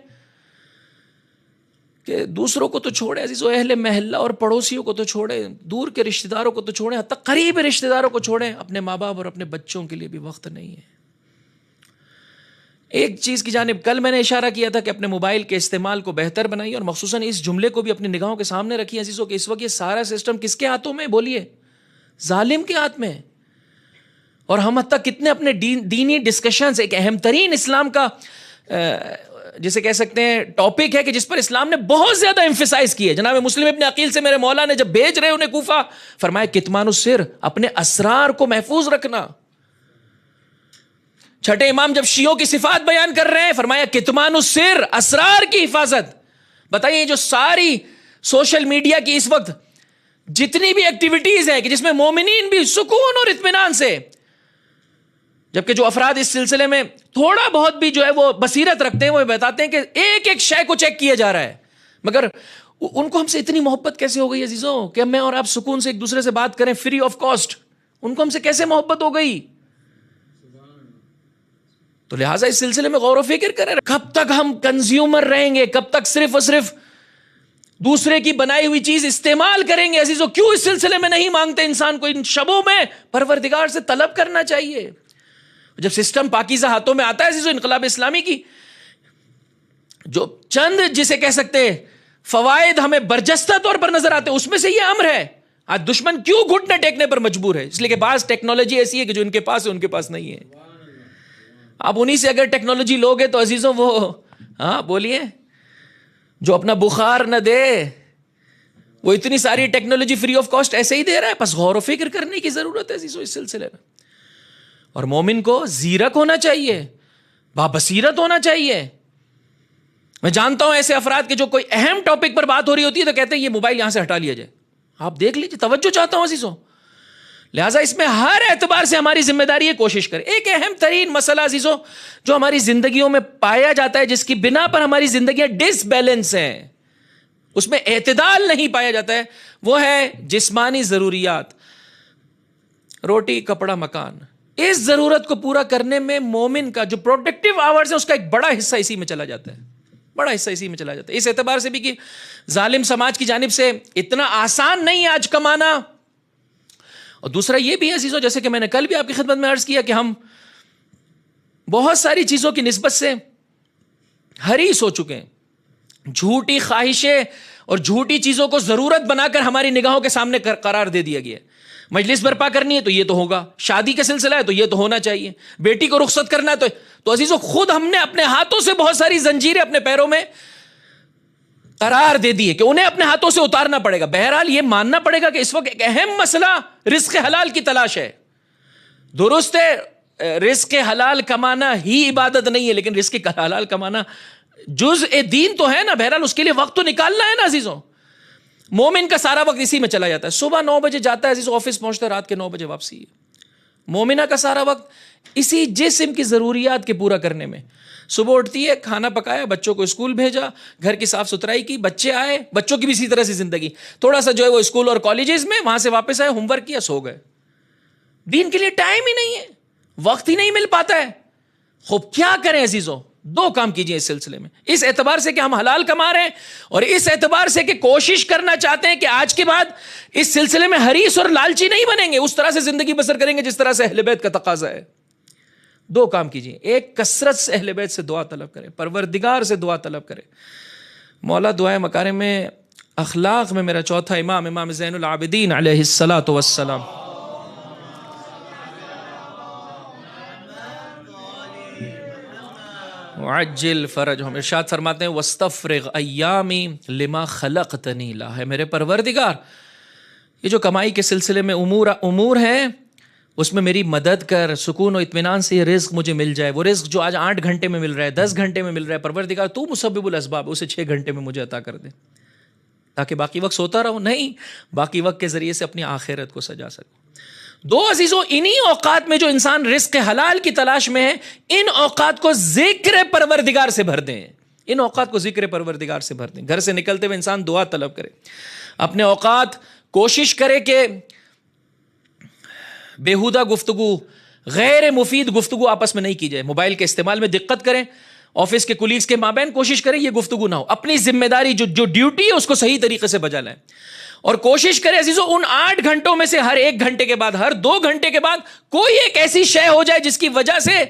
کہ دوسروں کو تو چھوڑے عزیزو, اہل محلہ اور پڑوسیوں کو تو چھوڑے, دور کے رشتہ داروں کو تو چھوڑے, حتی قریب رشتہ داروں کو چھوڑے, اپنے ماں باپ اور اپنے بچوں کے لیے بھی وقت نہیں ہے. ایک چیز کی جانب کل میں نے اشارہ کیا تھا کہ اپنے موبائل کے استعمال کو بہتر بنائیے, اور مخصوصاً اس جملے کو بھی اپنی نگاہوں کے سامنے رکھیے عزیزو کہ اس وقت یہ سارا سسٹم کس کے ہاتھوں میں, بولیے, ظالم کے ہاتھ میں. اور ہم حتی کتنے اپنے دینی ڈسکشنز, ایک اہم ترین اسلام کا جسے کہہ سکتے ہیں ٹاپک ہے کہ جس پر اسلام نے بہت زیادہ ایمفیسائز کی ہے. جناب مسلم ابن عقیل سے میرے مولا نے جب بھیج رہے انہیں کوفہ, فرمایا کتمان السر, اپنے اسرار کو محفوظ رکھنا. چھٹے امام جب شیعوں کی صفات بیان کر رہے ہیں, فرمایا کتمان السر, اسرار کی حفاظت. بتائیے جو ساری سوشل میڈیا کی اس وقت جتنی بھی ایکٹیویٹیز ہیں کہ جس میں مومنین بھی سکون اور اطمینان سے, جبکہ جو افراد اس سلسلے میں تھوڑا بہت بھی جو ہے وہ بصیرت رکھتے ہیں وہ بتاتے ہیں کہ ایک ایک شے کو چیک کیا جا رہا ہے, مگر ان کو ہم سے اتنی محبت کیسے ہو گئی عزیزوں کہ میں اور آپ سکون سے ایک دوسرے سے بات کریں فری آف کاسٹ, ان کو ہم سے کیسے محبت ہو گئی. تو لہٰذا اس سلسلے میں غور و فکر کریں, کب تک ہم کنزیومر رہیں گے, کب تک صرف اور صرف دوسرے کی بنائی ہوئی چیز استعمال کریں گے عزیزو. کیوں اس سلسلے میں نہیں مانگتے انسان کو ان شبوں میں پروردگار سے طلب کرنا چاہیے. جب سسٹم پاکیزہ ہاتھوں میں آتا ہے عزیزو, انقلاب اسلامی کی جو چند جسے کہہ سکتے فوائد ہمیں برجستہ طور پر نظر آتے ہیں, اس میں سے یہ امر ہے. آج دشمن کیوں گھٹنے ٹیکنے پر مجبور ہے؟ اس لیے کہ بعض ٹیکنالوجی ایسی ہے کہ جو ان کے پاس ہے ان کے پاس نہیں ہے. آپ انہی سے اگر ٹیکنالوجی لوگے تو عزیزوں وہ, ہاں بولیے, جو اپنا بخار نہ دے وہ اتنی ساری ٹیکنالوجی فری آف کاسٹ ایسے ہی دے رہا ہے. بس غور و فکر کرنے کی ضرورت ہے عزیزوں اس سلسلے میں. اور مومن کو زیرک ہونا چاہیے, بابصیرت ہونا چاہیے. میں جانتا ہوں ایسے افراد کے جو کوئی اہم ٹاپک پر بات ہو رہی ہوتی ہے تو کہتے ہیں یہ موبائل یہاں سے ہٹا لیا جائے. آپ دیکھ لیجیے, توجہ چاہتا ہوں عزیزوں. لہٰذا اس میں ہر اعتبار سے ہماری ذمہ داری ہے, کوشش کریں. ایک اہم ترین مسئلہ عزیزوں جو ہماری زندگیوں میں پایا جاتا ہے, جس کی بنا پر ہماری زندگیاں ڈس بیلنس ہیں, اس میں اعتدال نہیں پایا جاتا ہے, وہ ہے جسمانی ضروریات, روٹی کپڑا مکان. اس ضرورت کو پورا کرنے میں مومن کا جو پروڈکٹیو آورز ہے اس کا ایک بڑا حصہ اسی میں چلا جاتا ہے, بڑا حصہ اسی میں چلا جاتا ہے. اس اعتبار سے بھی کہ ظالم سماج کی جانب سے اتنا آسان نہیں ہے آج کمانا. اور دوسرا یہ بھی ہے عزیزو, جیسے کہ میں نے کل بھی آپ کی خدمت میں عرض کیا کہ ہم بہت ساری چیزوں کی نسبت سے حریص ہو چکے ہیں. جھوٹی خواہشیں اور جھوٹی چیزوں کو ضرورت بنا کر ہماری نگاہوں کے سامنے قرار دے دیا گیا ہے. مجلس برپا کرنی ہے تو یہ تو ہوگا, شادی کا سلسلہ ہے تو یہ تو ہونا چاہیے, بیٹی کو رخصت کرنا ہے تو عزیزو خود ہم نے اپنے ہاتھوں سے بہت ساری زنجیریں اپنے پیروں میں قرار دے دیے کہ انہیں اپنے ہاتھوں سے اتارنا پڑے گا. بہرحال یہ ماننا پڑے گا کہ اس وقت ایک اہم مسئلہ رزق حلال کی تلاش ہے. درست ہے رزق حلال کمانا ہی عبادت نہیں ہے, لیکن رزق حلال کمانا جزء دین تو ہے نا. بہرحال اس کے لیے وقت تو نکالنا ہے نا عزیزوں. مومن کا سارا وقت اسی میں چلا جاتا ہے. صبح 9 بجے جاتا ہے عزیزوں, آفس پہنچتا ہے رات کے 9 بجے واپسی ہے. مومنہ کا سارا وقت اسی جسم کی ضروریات کے پورا کرنے میں, صبح اٹھتی ہے، کھانا پکایا، بچوں کو اسکول بھیجا، گھر کی صاف ستھرائی کی، بچے آئے، بچوں کی بھی اسی طرح سے زندگی، تھوڑا سا جو ہے وہ اسکول اور کالجز میں، وہاں سے واپس آئے، ہوم ورک کیا، سو گئے. دین کے لیے ٹائم ہی نہیں ہے، وقت ہی نہیں مل پاتا ہے. خوب کیا کریں عزیزوں؟ دو کام کیجئے اس سلسلے میں، اس اعتبار سے کہ ہم حلال کما رہے ہیں، اور اس اعتبار سے کہ کوشش کرنا چاہتے ہیں کہ آج کے بعد اس سلسلے میں حریص اور لالچی نہیں بنیں گے، اس طرح سے زندگی بسر کریں گے جس طرح سے اہل بیت کا تقاضا ہے. دو کام کیجئے، ایک کثرت سے اہل بیت سے دعا طلب کریں، پروردگار سے دعا طلب کریں. مولا دعائے مکارم میں اخلاق میں میرا چوتھا امام زین العابدین علیہ الصلاۃ والسلام، عجل فرجہم، ارشاد فرماتے ہیں واستفرغ ایامی لما خلقتنی لا، ہے میرے پروردگار یہ جو کمائی کے سلسلے میں امور ہیں اس میں میری مدد کر، سکون و اطمینان سے یہ رزق مجھے مل جائے. وہ رزق جو آج 8 گھنٹے میں مل رہا ہے، 10 گھنٹے میں مل رہا ہے، پروردگار تو مسبب الاسباب، اسے 6 گھنٹے میں مجھے عطا کر دے تاکہ باقی وقت سوتا رہوں. نہیں، باقی وقت کے ذریعے سے اپنی آخرت کو سجا سکوں. دو عزیزوں، انہی اوقات میں جو انسان رزق حلال کی تلاش میں ہے، ان اوقات کو ذکر پروردگار سے بھر دیں، ان اوقات کو ذکر پروردگار سے بھر دیں. گھر سے نکلتے ہوئے انسان دعا طلب کرے، اپنے اوقات کوشش کرے کہ بیہودہ گفتگو، غیر مفید گفتگو آپس میں نہیں کی جائے. موبائل کے استعمال میں دقت کریں، آفس کے کولیگز کے مابین کوشش کریں یہ گفتگو نہ ہو. اپنی ذمہ داری جو ڈیوٹی ہے اس کو صحیح طریقے سے بجا لائیں، اور کوشش کریں عزیزو ان 8 گھنٹوں میں سے ہر 1 گھنٹے کے بعد، ہر 2 گھنٹے کے بعد کوئی ایک ایسی شے ہو جائے جس کی وجہ سے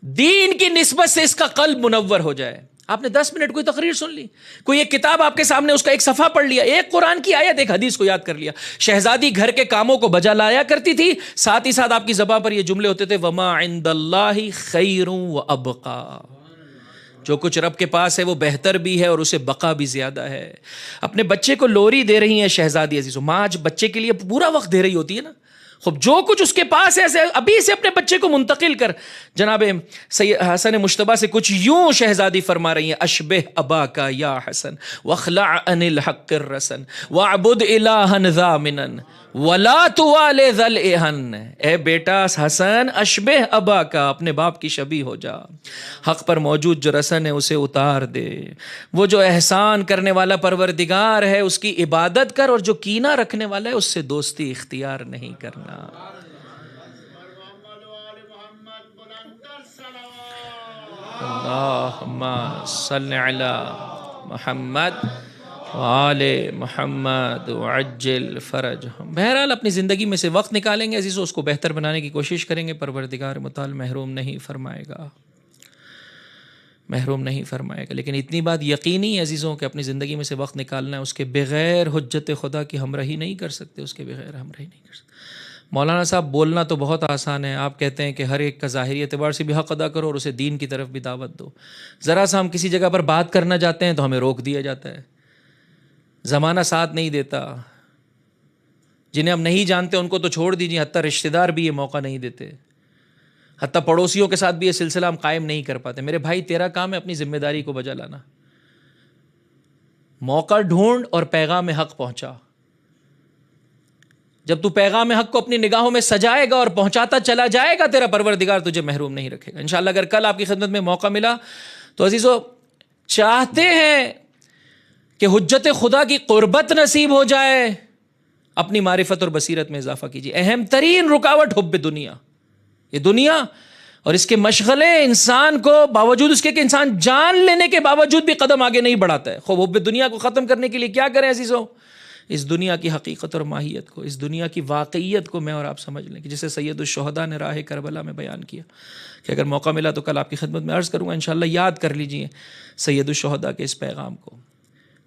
دین کی نسبت سے اس کا قلب منور ہو جائے. آپ نے 10 منٹ کوئی تقریر سن لی، کوئی ایک کتاب آپ کے سامنے اس کا ایک صفحہ پڑھ لیا، ایک قرآن کی آیت، ایک حدیث کو یاد کر لیا. شہزادی گھر کے کاموں کو بجا لایا کرتی تھی، ساتھ ہی ساتھ آپ کی زبان پر یہ جملے ہوتے تھے وما عند اللہ خیر وابقا، جو کچھ رب کے پاس ہے وہ بہتر بھی ہے اور اسے بقا بھی زیادہ ہے. اپنے بچے کو لوری دے رہی ہیں شہزادی عزیزو، ماں آج بچے کے لیے پورا وقت دے رہی ہوتی ہے نا، خب جو کچھ اس کے پاس ہے ابھی سے اپنے بچے کو منتقل کر. جناب حسن مشتبہ سے کچھ یوں شہزادی فرما رہی ہیں اشبہ ابا کا یا حسن واخلع عن الحق الرسن واعبد الہا ذا منن ولا توال ذا الاحن. اے بیٹا حسن، اشبہ ابا کا، اپنے باپ کی شبیہ ہو جا، حق پر موجود جو رسن ہے اسے اتار دے، وہ جو احسان کرنے والا پروردگار ہے اس کی عبادت کر، اور جو کینہ رکھنے والا ہے اس سے دوستی اختیار نہیں کرنا. اللہم صل علی محمد وآل محمد وعجل فرجہم. بہرحال اپنی زندگی میں سے وقت نکالیں گے عزیزو، اس کو بہتر بنانے کی کوشش کریں گے، پروردگار متعال محروم نہیں فرمائے گا، محروم نہیں فرمائے گا. لیکن اتنی بات یقینی ہے عزیزوں کہ اپنی زندگی میں سے وقت نکالنا ہے، اس کے بغیر حجت خدا کی ہمراہی نہیں کر سکتے، اس کے بغیر ہمراہی نہیں کر سکتے. مولانا صاحب بولنا تو بہت آسان ہے، آپ کہتے ہیں کہ ہر ایک کا ظاہری اعتبار سے بھی حق ادا کرو اور اسے دین کی طرف بھی دعوت دو. ذرا سا ہم کسی جگہ پر بات کرنا چاہتے ہیں تو ہمیں روک دیا جاتا ہے، زمانہ ساتھ نہیں دیتا. جنہیں ہم نہیں جانتے ان کو تو چھوڑ دیجیے، حتیٰ رشتہ دار بھی یہ موقع نہیں دیتے، حتیٰ پڑوسیوں کے ساتھ بھی یہ سلسلہ ہم قائم نہیں کر پاتے. میرے بھائی تیرا کام ہے اپنی ذمہ داری کو بجا لانا، موقع ڈھونڈ اور پیغام حق پہنچا. جب تو پیغام حق کو اپنی نگاہوں میں سجائے گا اور پہنچاتا چلا جائے گا، تیرا پروردگار تجھے محروم نہیں رکھے گا انشاءاللہ. اگر کل آپ کی خدمت میں موقع ملا تو عزیزو چاہتے ہیں کہ حجت خدا کی قربت نصیب ہو جائے، اپنی معرفت اور بصیرت میں اضافہ کیجیے. اہم ترین رکاوٹ حب دنیا، یہ دنیا اور اس کے مشغلے انسان کو باوجود اس کے کہ انسان جان لینے کے باوجود بھی قدم آگے نہیں بڑھاتا ہے. خوب حب دنیا کو ختم کرنے کے لیے کیا کریں عزیزو؟ اس دنیا کی حقیقت اور ماہیت کو، اس دنیا کی واقعیت کو میں اور آپ سمجھ لیں، کہ جسے سید الشہداء نے راہ کربلا میں بیان کیا، کہ اگر موقع ملا تو کل آپ کی خدمت میں عرض کروں گا انشاءاللہ. یاد کر لیجئے سید الشہداء کے اس پیغام کو.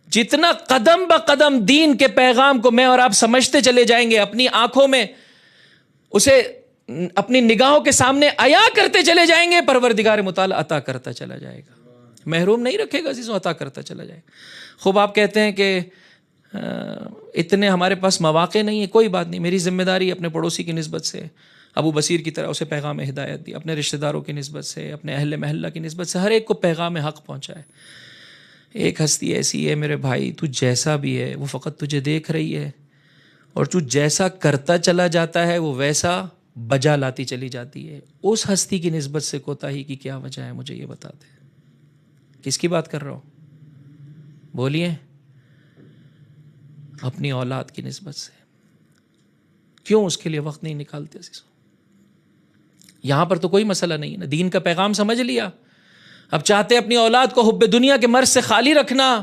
جتنا قدم بہ قدم دین کے پیغام کو میں اور آپ سمجھتے چلے جائیں گے، اپنی آنکھوں میں اسے اپنی نگاہوں کے سامنے عیا کرتے چلے جائیں گے، پروردگار متعال عطا کرتا چلا جائے گا، محروم نہیں رکھے گا عزیزوں، عطا کرتا چلا جائے گا. خوب آپ کہتے ہیں کہ اتنے ہمارے پاس مواقع نہیں ہے، کوئی بات نہیں، میری ذمہ داری اپنے پڑوسی کی نسبت سے ابو بصیر کی طرح اسے پیغام ہدایت دی، اپنے رشتہ داروں کی نسبت سے، اپنے اہل محلہ کی نسبت سے ہر ایک کو پیغام حق پہنچائے. ایک ہستی ایسی ہے میرے بھائی، تو جیسا بھی ہے وہ فقط تجھے دیکھ رہی ہے، اور تو جیسا کرتا چلا جاتا ہے وہ ویسا بجا لاتی چلی جاتی ہے. اس ہستی کی نسبت سے کوتاہی کی کیا وجہ ہے؟ مجھے یہ بتا دیں. کس کی بات کر رہا ہوں؟ بولیے. اپنی اولاد کی نسبت سے. کیوں اس کے لیے وقت نہیں نکالتے عزیزو؟ یہاں پر تو کوئی مسئلہ نہیں ہے نا، دین کا پیغام سمجھ لیا. اب چاہتے اپنی اولاد کو حب دنیا کے مرض سے خالی رکھنا،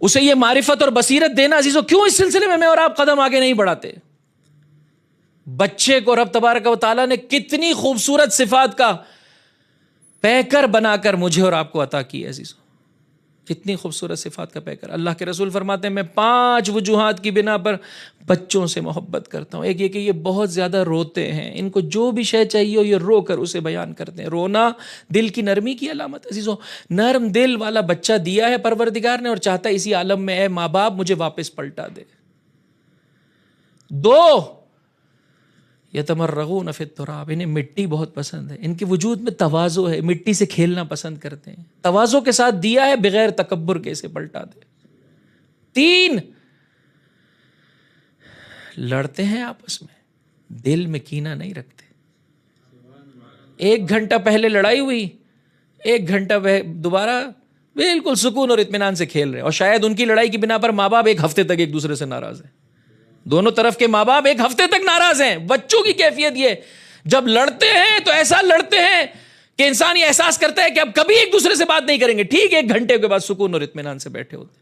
اسے یہ معرفت اور بصیرت دینا. عزیزو کیوں اس سلسلے میں اور آپ قدم آگے نہیں بڑھاتے؟ بچے کو رب تبارک و تعالیٰ نے کتنی خوبصورت صفات کا پیکر بنا کر مجھے اور آپ کو عطا کی ہے عزیزو. کتنی خوبصورت صفات کا پیکر. اللہ کے رسول فرماتے ہیں میں 5 وجوہات کی بنا پر بچوں سے محبت کرتا ہوں. ایک یہ کہ یہ بہت زیادہ روتے ہیں، ان کو جو بھی شے چاہیے ہو یہ رو کر اسے بیان کرتے ہیں. رونا دل کی نرمی کی علامت. عزیزو نرم دل والا بچہ دیا ہے پروردگار نے اور چاہتا ہے اسی عالم میں اے ماں باپ مجھے واپس پلٹا دے. 2 یتمرغون فی التراب، انہیں مٹی بہت پسند ہے، ان کے وجود میں تواضع ہے، مٹی سے کھیلنا پسند کرتے ہیں. تواضع کے ساتھ دیا ہے بغیر تکبر کے اسے پلٹا دے. 3 لڑتے ہیں آپس میں، دل میں کینہ نہیں رکھتے. 1 گھنٹہ پہلے لڑائی ہوئی، 1 گھنٹہ دوبارہ بالکل سکون اور اطمینان سے کھیل رہے، اور شاید ان کی لڑائی کی بنا پر ماں باپ 1 ہفتے تک ایک دوسرے سے ناراض ہیں. دونوں طرف کے ماں باپ 1 ہفتے تک ناراض ہیں. بچوں کی کیفیت یہ، جب لڑتے ہیں تو ایسا لڑتے ہیں کہ انسان یہ احساس کرتا ہے کہ اب کبھی ایک دوسرے سے بات نہیں کریں گے. ٹھیک 1 گھنٹے کے بعد سکون اور اطمینان سے بیٹھے ہوتے.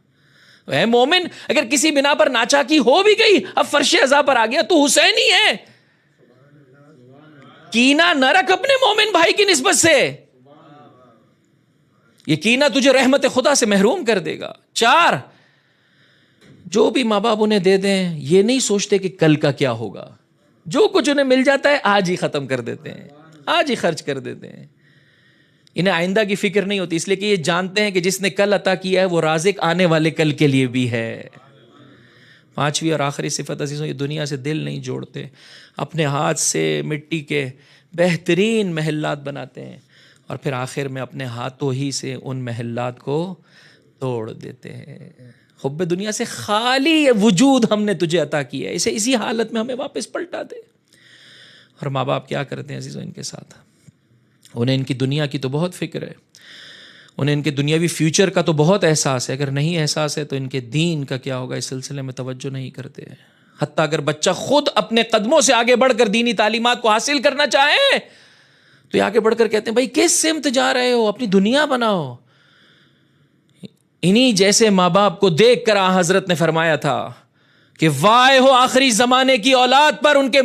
اے مومن، اگر کسی بنا پر ناچاکی ہو بھی گئی، اب فرش عزا پر آ گیا، تو حسینی ہے. کینہ نہ رکھ اپنے مومن بھائی کی نسبت سے، یہ کینہ تجھے رحمت خدا سے محروم کر دے گا. 4 جو بھی ماں باپ انہیں دے دیں یہ نہیں سوچتے کہ کل کا کیا ہوگا. جو کچھ انہیں مل جاتا ہے آج ہی ختم کر دیتے ہیں، آج ہی خرچ کر دیتے ہیں. انہیں آئندہ کی فکر نہیں ہوتی، اس لیے کہ یہ جانتے ہیں کہ جس نے کل عطا کیا ہے وہ رازق آنے والے کل کے لیے بھی ہے. 5ویں اور آخری صفت عزیزوں، یہ دنیا سے دل نہیں جوڑتے، اپنے ہاتھ سے مٹی کے بہترین محلات بناتے ہیں اور پھر آخر میں اپنے ہاتھوں ہی سے ان محلات کو توڑ دیتے ہیں. حب دنیا سے خالی وجود ہم نے تجھے عطا کیا ہے، اسے اسی حالت میں ہمیں واپس پلٹا دے. اور ماں باپ کیا کرتے ہیں عزیزوں ان کے ساتھ؟ انہیں ان کی دنیا کی تو بہت فکر ہے، انہیں ان کے دنیاوی فیوچر کا تو بہت احساس ہے. اگر نہیں احساس ہے تو ان کے دین کا کیا ہوگا اس سلسلے میں توجہ نہیں کرتے. حتیٰ اگر بچہ خود اپنے قدموں سے آگے بڑھ کر دینی تعلیمات کو حاصل کرنا چاہے تو یہ آگے بڑھ کر کہتے ہیں بھائی کس سمت جا رہے ہو، اپنی دنیا بناؤ. انہی جیسے ماں باپ کو دیکھ کر حضرت نے فرمایا تھا کہ وائے ہو آخری زمانے کی اولاد پر ان کے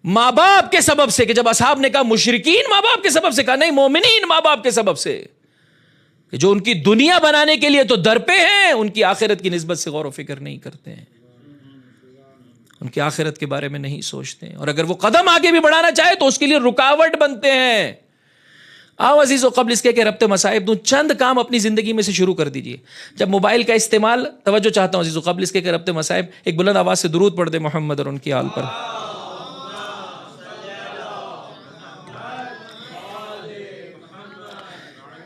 ماں باپ کے سبب سے. کہ جب اصحاب نے کہا مشرکین ماں باپ کے سبب سے، کہا نہیں مومنین ماں باپ کے سبب سے، کہ جو ان کی دنیا بنانے کے لیے تو درپے ہیں، ان کی آخرت کی نسبت سے غور و فکر نہیں کرتے ہیں، ان کی آخرت کے بارے میں نہیں سوچتے ہیں، اور اگر وہ قدم آگے بھی بڑھانا چاہے تو اس کے لیے رکاوٹ بنتے ہیں. آؤ عزیزو قبل اس کے کہ ربط مصائب دوں، چند کام اپنی زندگی میں سے شروع کر دیجئے. جب موبائل کا استعمال، توجہ چاہتا ہوں عزیزو قبل اس کے کہ ربط مصائب، ایک بلند آواز سے درود پڑھ دے محمد اور ان کی آل پر.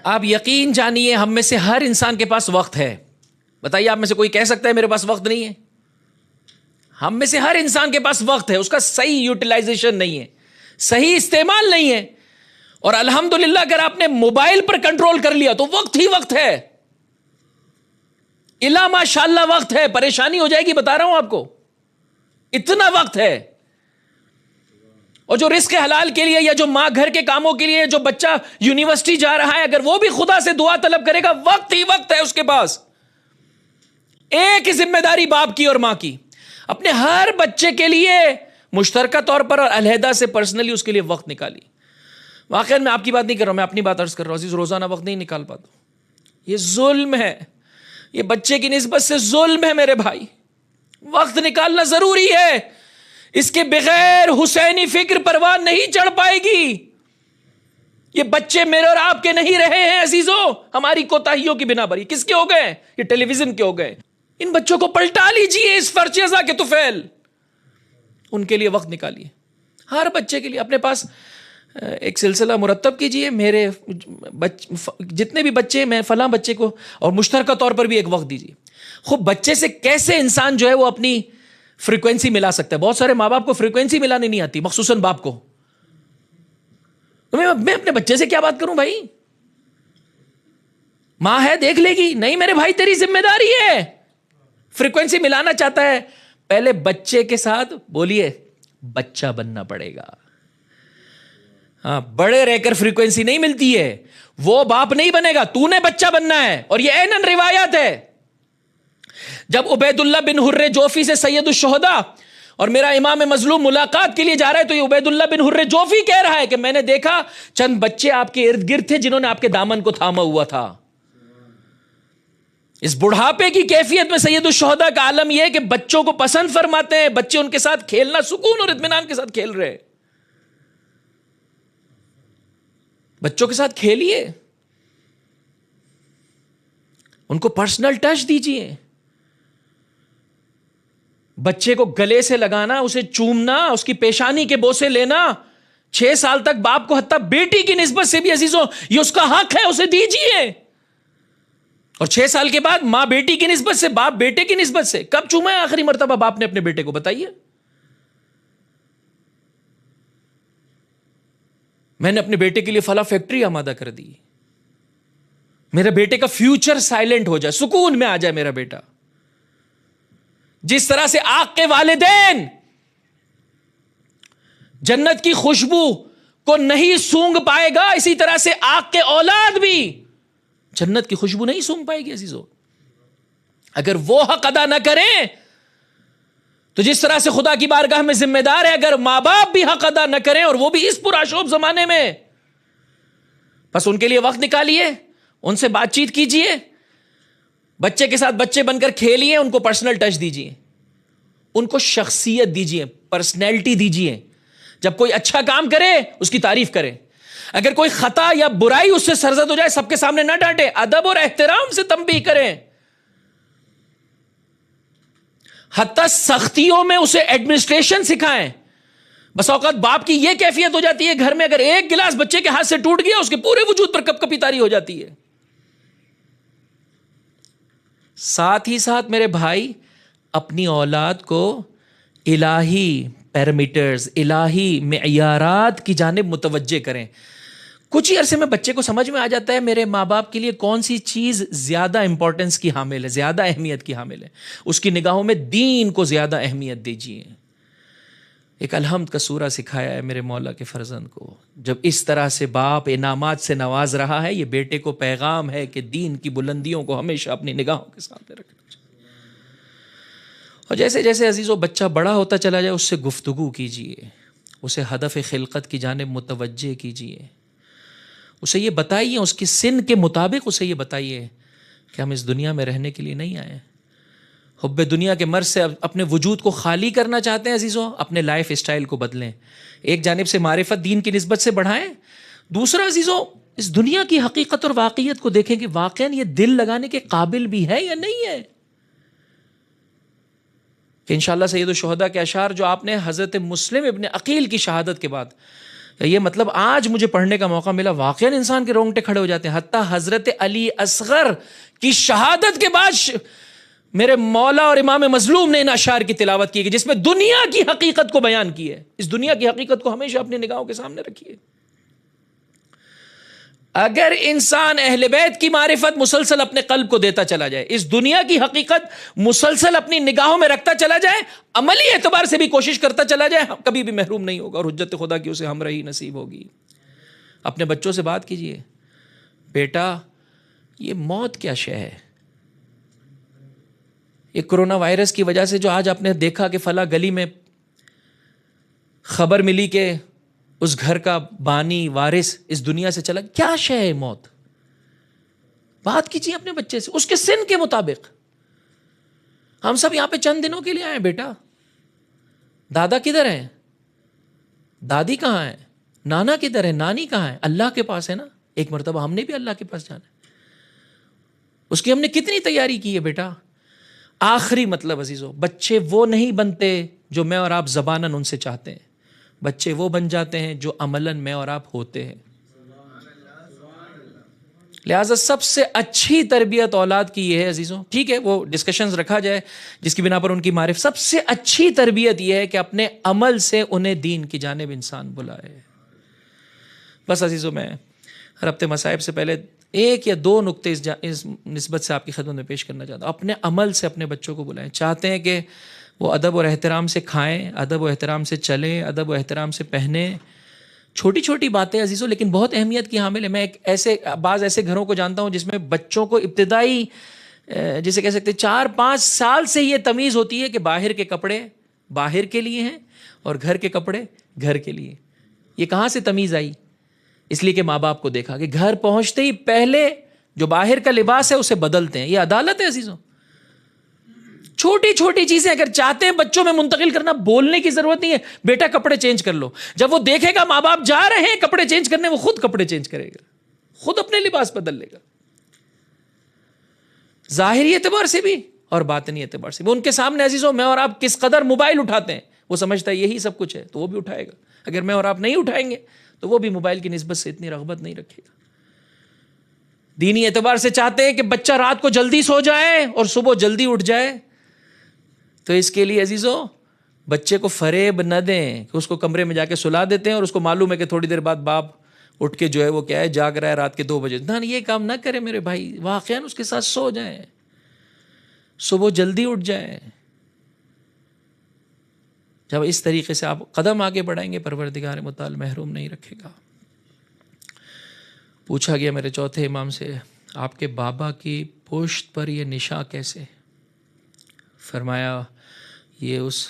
آپ یقین جانیے ہم میں سے ہر انسان کے پاس وقت ہے. بتائیے آپ میں سے کوئی کہہ سکتا ہے میرے پاس وقت نہیں ہے؟ ہم میں سے ہر انسان کے پاس وقت ہے، اس کا صحیح یوٹیلائزیشن نہیں ہے، صحیح استعمال نہیں ہے. اور الحمدللہ اگر آپ نے موبائل پر کنٹرول کر لیا تو وقت ہی وقت ہے، الا ماشاءاللہ وقت ہے. پریشانی ہو جائے گی، بتا رہا ہوں آپ کو، اتنا وقت ہے. اور جو رزق حلال کے لیے یا جو ماں گھر کے کاموں کے لیے، جو بچہ یونیورسٹی جا رہا ہے، اگر وہ بھی خدا سے دعا طلب کرے گا، وقت ہی وقت ہے اس کے پاس. ایک ہی ذمہ داری باپ کی اور ماں کی، اپنے ہر بچے کے لیے مشترکہ طور پر اور علیحدہ سے پرسنلی اس کے لیے وقت نکالی. واقعا میں آپ کی بات نہیں کر رہا ہوں، میں اپنی بات عرض کر رہا ہوں. عزیز روزانہ وقت نہیں نکال پاتا، یہ ظلم ہے، یہ بچے کی نسبت سے ظلم ہے میرے بھائی. وقت نکالنا ضروری ہے، اس کے بغیر حسینی فکر پروان نہیں چڑھ پائے گی. یہ بچے میرے اور آپ کے نہیں رہے ہیں عزیزوں، ہماری کوتاہیوں کی بنا پر. یہ کس کے ہو گئے؟ یہ ٹیلی ویژن کے ہو گئے. ان بچوں کو پلٹا لیجئے اس فرش عزا کے طفیل. ان کے لیے وقت نکالیے، ہر بچے کے لیے اپنے پاس ایک سلسلہ مرتب کیجئے. میرے جتنے بھی بچے، میں فلاں بچے کو، اور مشترکہ طور پر بھی ایک وقت دیجئے. خوب بچے سے کیسے انسان جو ہے وہ اپنی فریکوینسی ملا سکتا ہے. بہت سارے ماں باپ کو فریکوینسی ملانے نہیں آتی, مخصوصاً باپ کو. تو میں اپنے بچے سے کیا بات کروں بھائی؟ ماں ہے دیکھ لے گی. نہیں میرے بھائی تیری ذمہ داری ہے. فریکوینسی ملانا چاہتا ہے, پہلے بچے کے ساتھ بولیے بچہ بننا پڑے گا. ہاں, بڑے رہ کر فریکوینسی نہیں ملتی ہے, وہ باپ نہیں بنے گا, تو نے بچہ بننا ہے. اور یہ عیناً روایت ہے. جب عبید اللہ بن حر جوفی سے سید الشہداء اور میرا امام مظلوم ملاقات کے لیے جا رہا ہے, تو یہ عبید اللہ بن حر جوفی کہہ رہا ہے کہ میں نے دیکھا چند بچے آپ کے ارد گرد تھے جنہوں نے آپ کے دامن کو تھاما ہوا تھا. اس بڑھاپے کی کیفیت میں سید الشہداء کا عالم یہ ہے کہ بچوں کو پسند فرماتے ہیں, بچے ان کے ساتھ کھیلنا سکون اور اطمینان کے ساتھ کھیل رہے. بچوں کے ساتھ کھیلیے, ان کو پرسنل ٹچ دیجیے. بچے کو گلے سے لگانا, اسے چومنا, اس کی پیشانی کے بوسے لینا, 6 سال تک باپ کو حتیٰ بیٹی کی نسبت سے بھی عزیزوں یہ اس کا حق ہے, اسے دیجیے. اور 6 سال کے بعد ماں بیٹی کی نسبت سے, باپ بیٹے کی نسبت سے. کب چوما ہے آخری مرتبہ باپ نے اپنے بیٹے کو, بتائیے؟ میں نے اپنے بیٹے کے لیے فلاں فیکٹری آمادہ کر دی, میرے بیٹے کا فیوچر سائلنٹ ہو جائے, سکون میں آ جائے میرا بیٹا. جس طرح سے آگ کے والدین جنت کی خوشبو کو نہیں سونگ پائے گا, اسی طرح سے آگ کے اولاد بھی جنت کی خوشبو نہیں سونگ پائے گی عزیزو. اگر وہ حق ادا نہ کریں تو جس طرح سے خدا کی بارگاہ میں ذمہ دار ہے, اگر ماں باپ بھی حق ادا نہ کریں, اور وہ بھی اس پرآشوب زمانے میں, بس ان کے لیے وقت نکالیے, ان سے بات چیت کیجیے, بچے کے ساتھ بچے بن کر کھیلیے, ان کو پرسنل ٹچ دیجیے, ان کو شخصیت دیجیے, پرسنالٹی دیجیے. جب کوئی اچھا کام کرے اس کی تعریف کرے, اگر کوئی خطا یا برائی اس سے سرزد ہو جائے سب کے سامنے نہ ڈانٹے, ادب اور احترام سے تنبیہ کریں. حتیٰ سختیوں میں اسے ایڈمنسٹریشن سکھائیں. بس اوقات باپ کی یہ کیفیت ہو جاتی ہے گھر میں, اگر ایک گلاس بچے کے ہاتھ سے ٹوٹ گیا اس کے پورے وجود پر کپ کپی طاری ہو جاتی ہے. ساتھ ہی ساتھ میرے بھائی اپنی اولاد کو الہی پیرامیٹرز, الہی معیارات کی جانب متوجہ کریں. کچھ ہی عرصے میں بچے کو سمجھ میں آ جاتا ہے میرے ماں باپ کے لیے کون سی چیز زیادہ امپورٹنس کی حامل ہے, زیادہ اہمیت کی حامل ہے. اس کی نگاہوں میں دین کو زیادہ اہمیت دیجیے. ایک الحمد کا سورہ سکھایا ہے میرے مولا کے فرزند کو. جب اس طرح سے باپ انعامات سے نواز رہا ہے, یہ بیٹے کو پیغام ہے کہ دین کی بلندیوں کو ہمیشہ اپنی نگاہوں کے سامنے رکھنا چاہیے. اور جیسے جیسے عزیزو بچہ بڑا ہوتا چلا جائے اس سے گفتگو کیجیے, اسے ہدف خلقت کی جانب متوجہ کیجیے, اسے یہ بتائیے, اس کی سن کے مطابق اسے یہ بتائیے کہ ہم اس دنیا میں رہنے کے لیے نہیں آئے. حب دنیا کے مرض سے اپنے وجود کو خالی کرنا چاہتے ہیں عزیزو, اپنے لائف اسٹائل کو بدلیں. ایک جانب سے معرفت دین کی نسبت سے بڑھائیں, دوسرا عزیزو اس دنیا کی حقیقت اور واقعیت کو دیکھیں کہ واقعاً یہ دل لگانے کے قابل بھی ہے یا نہیں ہے. کہ انشاءاللہ سید الشہداء کے اشعار جو آپ نے حضرت مسلم ابن عقیل کی شہادت کے بعد, یہ مطلب آج مجھے پڑھنے کا موقع ملا, واقعاً انسان کے رونگٹے کھڑے ہو جاتے ہیں. حتیٰ حضرت علی اصغر کی شہادت کے بعد میرے مولا اور امام مظلوم نے ان اشعار کی تلاوت کی جس میں دنیا کی حقیقت کو بیان کی ہے. اس دنیا کی حقیقت کو ہمیشہ اپنی نگاہوں کے سامنے رکھیے. اگر انسان اہل بیت کی معرفت مسلسل اپنے قلب کو دیتا چلا جائے, اس دنیا کی حقیقت مسلسل اپنی نگاہوں میں رکھتا چلا جائے, عملی اعتبار سے بھی کوشش کرتا چلا جائے, کبھی بھی محروم نہیں ہوگا اور حجت خدا کی اسے ہمراہی نصیب ہوگی. اپنے بچوں سے بات کیجئے, بیٹا یہ موت کیا شے ہے. یہ کرونا وائرس کی وجہ سے جو آج آپ نے دیکھا کہ فلاں گلی میں خبر ملی کہ اس گھر کا بانی وارث اس دنیا سے چلا, کیا شے ہے موت. بات کیجیے اپنے بچے سے اس کے سن کے مطابق. ہم سب یہاں پہ چند دنوں کے لیے آئے, بیٹا دادا کدھر ہیں, دادی کہاں ہے, نانا کدھر ہے, نانی کہاں ہے, اللہ کے پاس ہے نا. ایک مرتبہ ہم نے بھی اللہ کے پاس جانا ہے, اس کی ہم نے کتنی تیاری کی ہے بیٹا. آخری مطلب عزیزو, بچے وہ نہیں بنتے جو میں اور آپ زباناً ان سے چاہتے ہیں, بچے وہ بن جاتے ہیں جو عملاً میں اور آپ ہوتے ہیں. لہٰذا سب سے اچھی تربیت اولاد کی یہ ہے عزیزوں، ٹھیک ہے وہ ڈسکشنز رکھا جائے جس کی بنا پر ان کی معرفت، سب سے اچھی تربیت یہ ہے کہ اپنے عمل سے انہیں دین کی جانب انسان بلائے۔ بس عزیزوں میں ہر ہفتے مصائب سے پہلے ایک یا دو نقطے اس نسبت سے آپ کی خدمت میں پیش کرنا چاہتا ہوں۔ اپنے عمل سے اپنے بچوں کو بلائیں، چاہتے ہیں کہ وہ ادب اور احترام سے کھائیں، ادب و احترام سے چلیں، ادب و احترام سے پہنیں، چھوٹی چھوٹی باتیں عزیزوں لیکن بہت اہمیت کی حامل ہے۔ میں بعض ایسے گھروں کو جانتا ہوں جس میں بچوں کو ابتدائی جسے کہہ سکتے 4-5 سال سے یہ تمیز ہوتی ہے کہ باہر کے کپڑے باہر کے لیے ہیں اور گھر کے کپڑے گھر کے لیے۔ یہ کہاں سے تمیز آئی؟ اس لیے کہ ماں باپ کو دیکھا کہ گھر پہنچتے ہی پہلے جو باہر کا لباس ہے اسے بدلتے ہیں۔ یہ عدالت ہے عزیزوں۔ چھوٹی چھوٹی چیزیں اگر چاہتے ہیں بچوں میں منتقل کرنا، بولنے کی ضرورت نہیں ہے، بیٹا کپڑے چینج کر لو۔ جب وہ دیکھے گا ماں باپ جا رہے ہیں کپڑے چینج کرنے، وہ خود کپڑے چینج کرے گا، خود اپنے لباس بدل لے گا، ظاہری اعتبار سے بھی اور باطنی اعتبار سے بھی۔ ان کے سامنے عزیزوں میں اور آپ کس قدر موبائل اٹھاتے ہیں، وہ سمجھتا ہے یہی سب کچھ ہے تو وہ بھی اٹھائے گا۔ اگر میں اور آپ نہیں اٹھائیں گے تو وہ بھی موبائل کی نسبت سے اتنی رغبت نہیں رکھے گا۔ دینی اعتبار سے چاہتے ہیں کہ بچہ رات کو جلدی سو جائے اور صبح جلدی اٹھ جائے، تو اس کے لیے عزیزوں بچے کو فریب نہ دیں کہ اس کو کمرے میں جا کے سلا دیتے ہیں اور اس کو معلوم ہے کہ تھوڑی دیر بعد باپ اٹھ کے جو ہے وہ کیا ہے جاگ رہا ہے رات کے 2 بجے۔ نہ، یہ کام نہ کرے میرے بھائی، واقعاً اس کے ساتھ سو جائیں، صبح جلدی اٹھ جائیں۔ جب اس طریقے سے آپ قدم آگے بڑھائیں گے پروردگار متعال محروم نہیں رکھے گا۔ پوچھا گیا میرے چوتھے امام سے، آپ کے بابا کی پشت پر یہ نشان کیسے؟ فرمایا یہ اس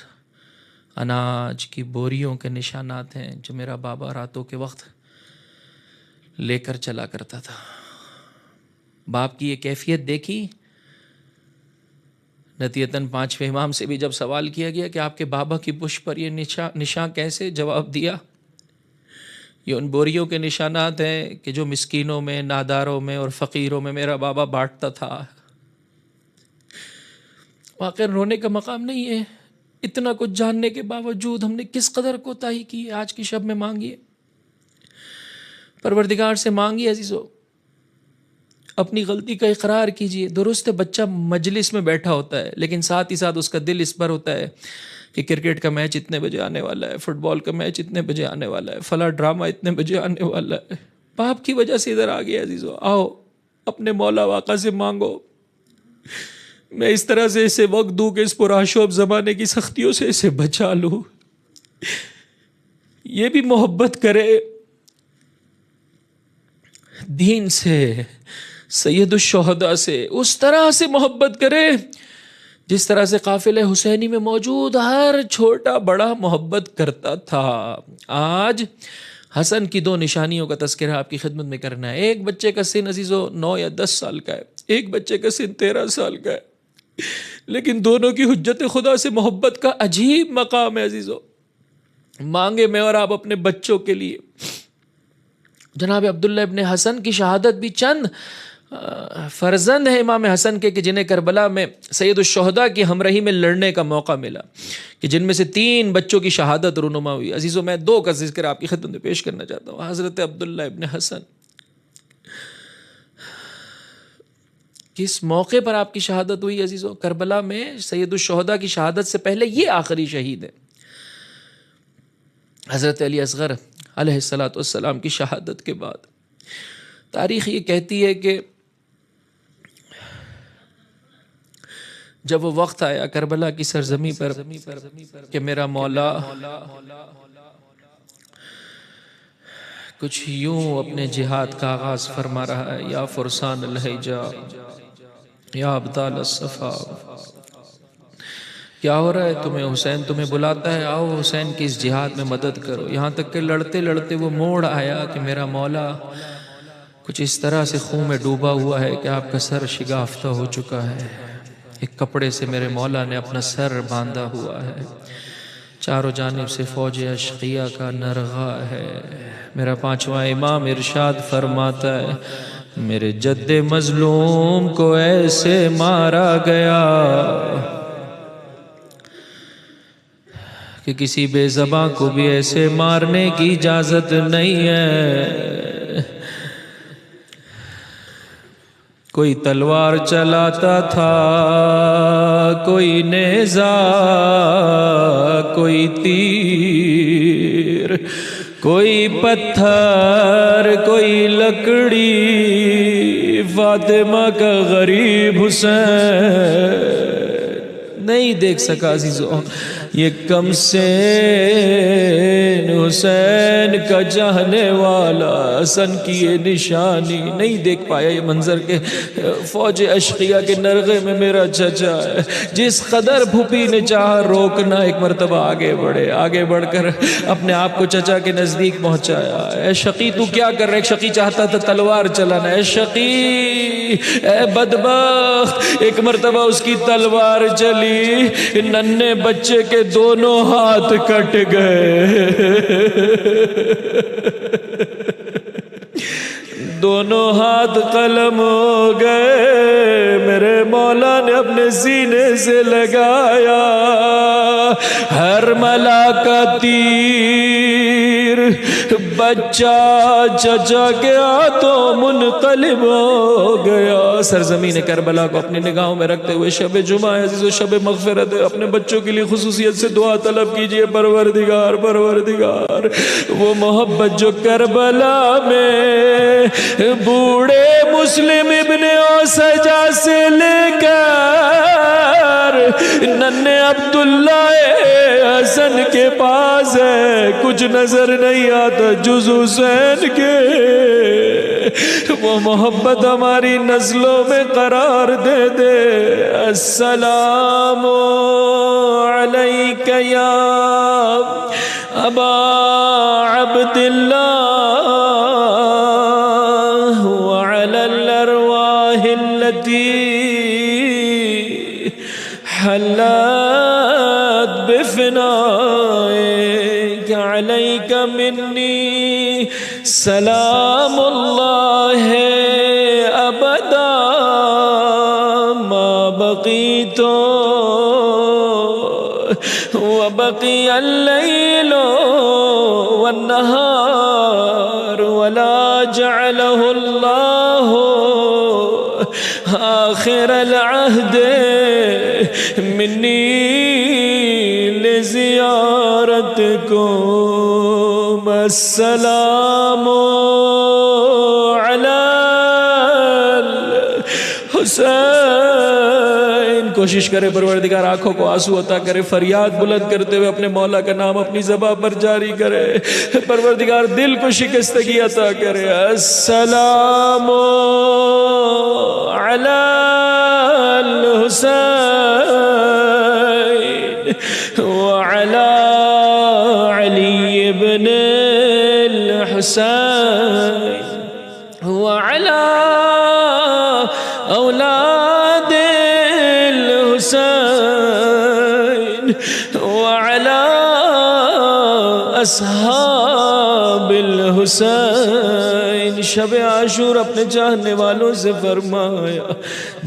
اناج کی بوریوں کے نشانات ہیں جو میرا بابا راتوں کے وقت لے کر چلا کرتا تھا۔ باپ کی یہ کیفیت دیکھی۔ نتیجتاً 5ویں امام سے بھی جب سوال کیا گیا کہ آپ کے بابا کی پشت پر یہ نشان کیسے، جواب دیا یہ ان بوریوں کے نشانات ہیں کہ جو مسکینوں میں، ناداروں میں اور فقیروں میں میرا بابا بانٹتا تھا۔ واقعی رونے کا مقام نہیں ہے، اتنا کچھ جاننے کے باوجود ہم نے کس قدر کوتاہی کی ہے۔ آج کی شب میں مانگیے، پروردگار سے مانگیے عزیزو، اپنی غلطی کا اقرار کیجئے۔ درست ہے بچہ مجلس میں بیٹھا ہوتا ہے لیکن ساتھ ہی ساتھ اس کا دل اس پر ہوتا ہے کہ کرکٹ کا میچ اتنے بجے آنے والا ہے، فٹ بال کا میچ اتنے بجے آنے والا ہے، فلاں ڈرامہ اتنے بجے آنے والا ہے۔ باپ کی وجہ سے ادھر آ گیا عزیزو۔ آؤ اپنے مولا واقع سے مانگو، میں اس طرح سے اسے وقت دوں کہ اس پرآشوب زمانے کی سختیوں سے اسے بچا لوں، یہ بھی محبت کرے دین سے، سید الشہداء سے، اس طرح سے محبت کرے جس طرح سے قافلہ حسینی میں موجود ہر چھوٹا بڑا محبت کرتا تھا۔ آج حسن کی 2 نشانیوں کا تذکرہ آپ کی خدمت میں کرنا ہے۔ ایک بچے کا سن عزیزو 9 یا 10 سال کا ہے، ایک بچے کا سن 13 سال کا ہے، لیکن دونوں کی حجت خدا سے محبت کا عجیب مقام ہے عزیزو۔ مانگے میں اور آپ اپنے بچوں کے لیے۔ جناب عبداللہ ابن حسن کی شہادت بھی چند فرزند ہیں امام حسن کے کہ جنہیں کربلا میں سید الشہداء کی ہمراہی میں لڑنے کا موقع ملا، کہ جن میں سے 3 بچوں کی شہادت رونما ہوئی۔ عزیزو میں 2 کا ذکر آپ کی خدمت میں پیش کرنا چاہتا ہوں۔ حضرت عبداللہ ابن حسن کس موقع پر آپ کی شہادت ہوئی عزیزو؟ کربلا میں سید الشہداء کی شہادت سے پہلے یہ آخری شہید ہے۔ حضرت علی اصغر علیہ السلام کی شہادت کے بعد تاریخ یہ کہتی ہے کہ جب وہ وقت آیا کربلا کی سرزمین پر کہ میرا مولا کچھ یوں اپنے جہاد کا آغاز فرما رہا ہے، یا فرسان الحجا یا ابطال الصفا، کیا ہو رہا ہے تمہیں؟ حسین تمہیں بلاتا ہے، آؤ حسین کی اس جہاد میں مدد کرو۔ یہاں تک کہ لڑتے لڑتے وہ موڑ آیا کہ میرا مولا کچھ اس طرح سے خون میں ڈوبا ہوا ہے کہ آپ کا سر شگافتہ ہو چکا ہے۔ ایک کپڑے سے میرے مولا نے اپنا سر باندھا ہوا ہے، چاروں جانب سے فوج اشقیہ کا نرغہ ہے۔ میرا 5واں امام ارشاد فرماتا ہے، میرے جد مظلوم کو ایسے مارا گیا کہ کسی بے زباں کو بھی ایسے مارنے کی اجازت نہیں ہے۔ کوئی تلوار چلاتا تھا، کوئی نیزہ، کوئی تیر، کوئی پتھر، کوئی لکڑی، فاطمہ کا غریب حسین نہیں دیکھ سکا عزیزوں، یہ کم سین حسین کا چاہنے والا حسن کی یہ نشانی نہیں دیکھ پایا یہ منظر کے فوج اشقیہ کے نرغے میں میرا چچا ہے۔ جس قدر پھوپھی نے چاہا روکنا، ایک مرتبہ آگے بڑھے، آگے بڑھ کر اپنے آپ کو چچا کے نزدیک پہنچایا۔ اے شقی تو کیا کر رہے؟ ایک شقی چاہتا تھا تلوار چلانا۔ اے شقی، اے بدبخت، ایک مرتبہ اس کی تلوار چلی، ننھے بچے کے دونوں ہاتھ کٹ گئے، دونوں ہاتھ قلم ہو گئے۔ میرے مولا نے اپنے سینے سے لگایا، ہر ملا کا تیر بچہ چچا کے ہاتھوں منقلب ہو گیا۔ سرزمین کربلا کو اپنی نگاہوں میں رکھتے ہوئے شب جمعہ عزیز و شب مغفرت اپنے بچوں کے لیے خصوصیت سے دعا طلب کیجئے۔ پروردگار پروردگار، وہ محبت جو کربلا میں بوڑھے مسلم ابن اوسجا سے لے کر ننھے عبداللہ حسن کے پاس ہے، کچھ نظر نہیں آتا جز حسین کے۔ وہ محبت ہماری نسلوں میں قرار دے دے۔ السلام علیک یا ابا عبداللہ وعلی الارواح التي حلت بفنائك عليك مني سلام اللہ ابدا ما بقیت وبقي الليل والنهار ولا جعله الله آخر العهد مني لزيارتكم۔ السلام على الحسين۔ کوشش کرے پروردگار آنکھوں کو آنسو عطا کرے، فریاد بلند کرتے ہوئے اپنے مولا کا نام اپنی زبان پر جاری کرے۔ پروردگار دل کو شکستگی عطا کرے۔ السلام علی الحسین وعلی علی ابن الحسین وعلی اولاد الحسین وعلی اصحاب الحسین۔ شب عاشور اپنے چاہنے والوں سے فرمایا،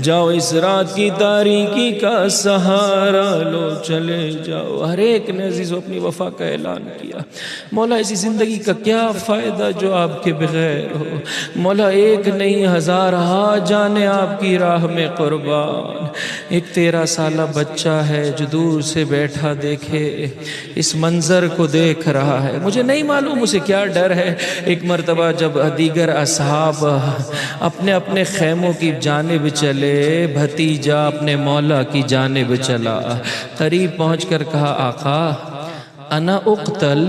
جاؤ اس رات کی تاریکی کا سہارا لو، چلے جاؤ۔ ہر ایک نے عزیز اپنی وفا کا اعلان کیا۔ مولا ایسی زندگی کا کیا فائدہ جو آپ کے بغیر ہو؟ مولا ایک نہیں ہزارہا جانے آپ کی راہ میں قربان۔ ایک 13 سالہ بچہ ہے جو دور سے بیٹھا دیکھے اس منظر کو دیکھ رہا ہے۔ مجھے نہیں معلوم اسے کیا ڈر ہے۔ ایک مرتبہ جب دیگر اصحاب اپنے اپنے خیموں کی جانب چلے، بھتیجا اپنے مولا کی جانب چلا، قریب پہنچ کر کہا، آقا انا اقتل؟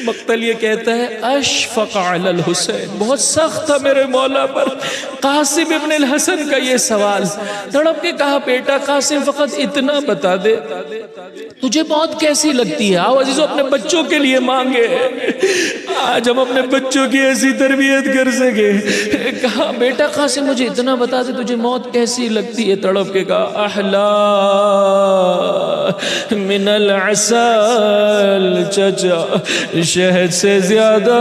مقتل یہ کہتا ہے، اشفق علی الحسین، بہت سخت تھا میرے مولا پر۔ قاسم ابن الحسن کا یہ سوال، تڑپ کے کہا، بیٹا قاسم فقط اتنا بتا دے، تجھے موت کیسی لگتی ہے؟ آؤ عزیزو اپنے بچوں کے لیے مانگے، آج ہم اپنے بچوں کی ایسی تربیت کر سکے۔ کہا بیٹا قاسم مجھے اتنا بتا دے تجھے موت کیسی لگتی ہے؟ تڑپ کے کہا، احلا من العسل، چچا شہد سے زیادہ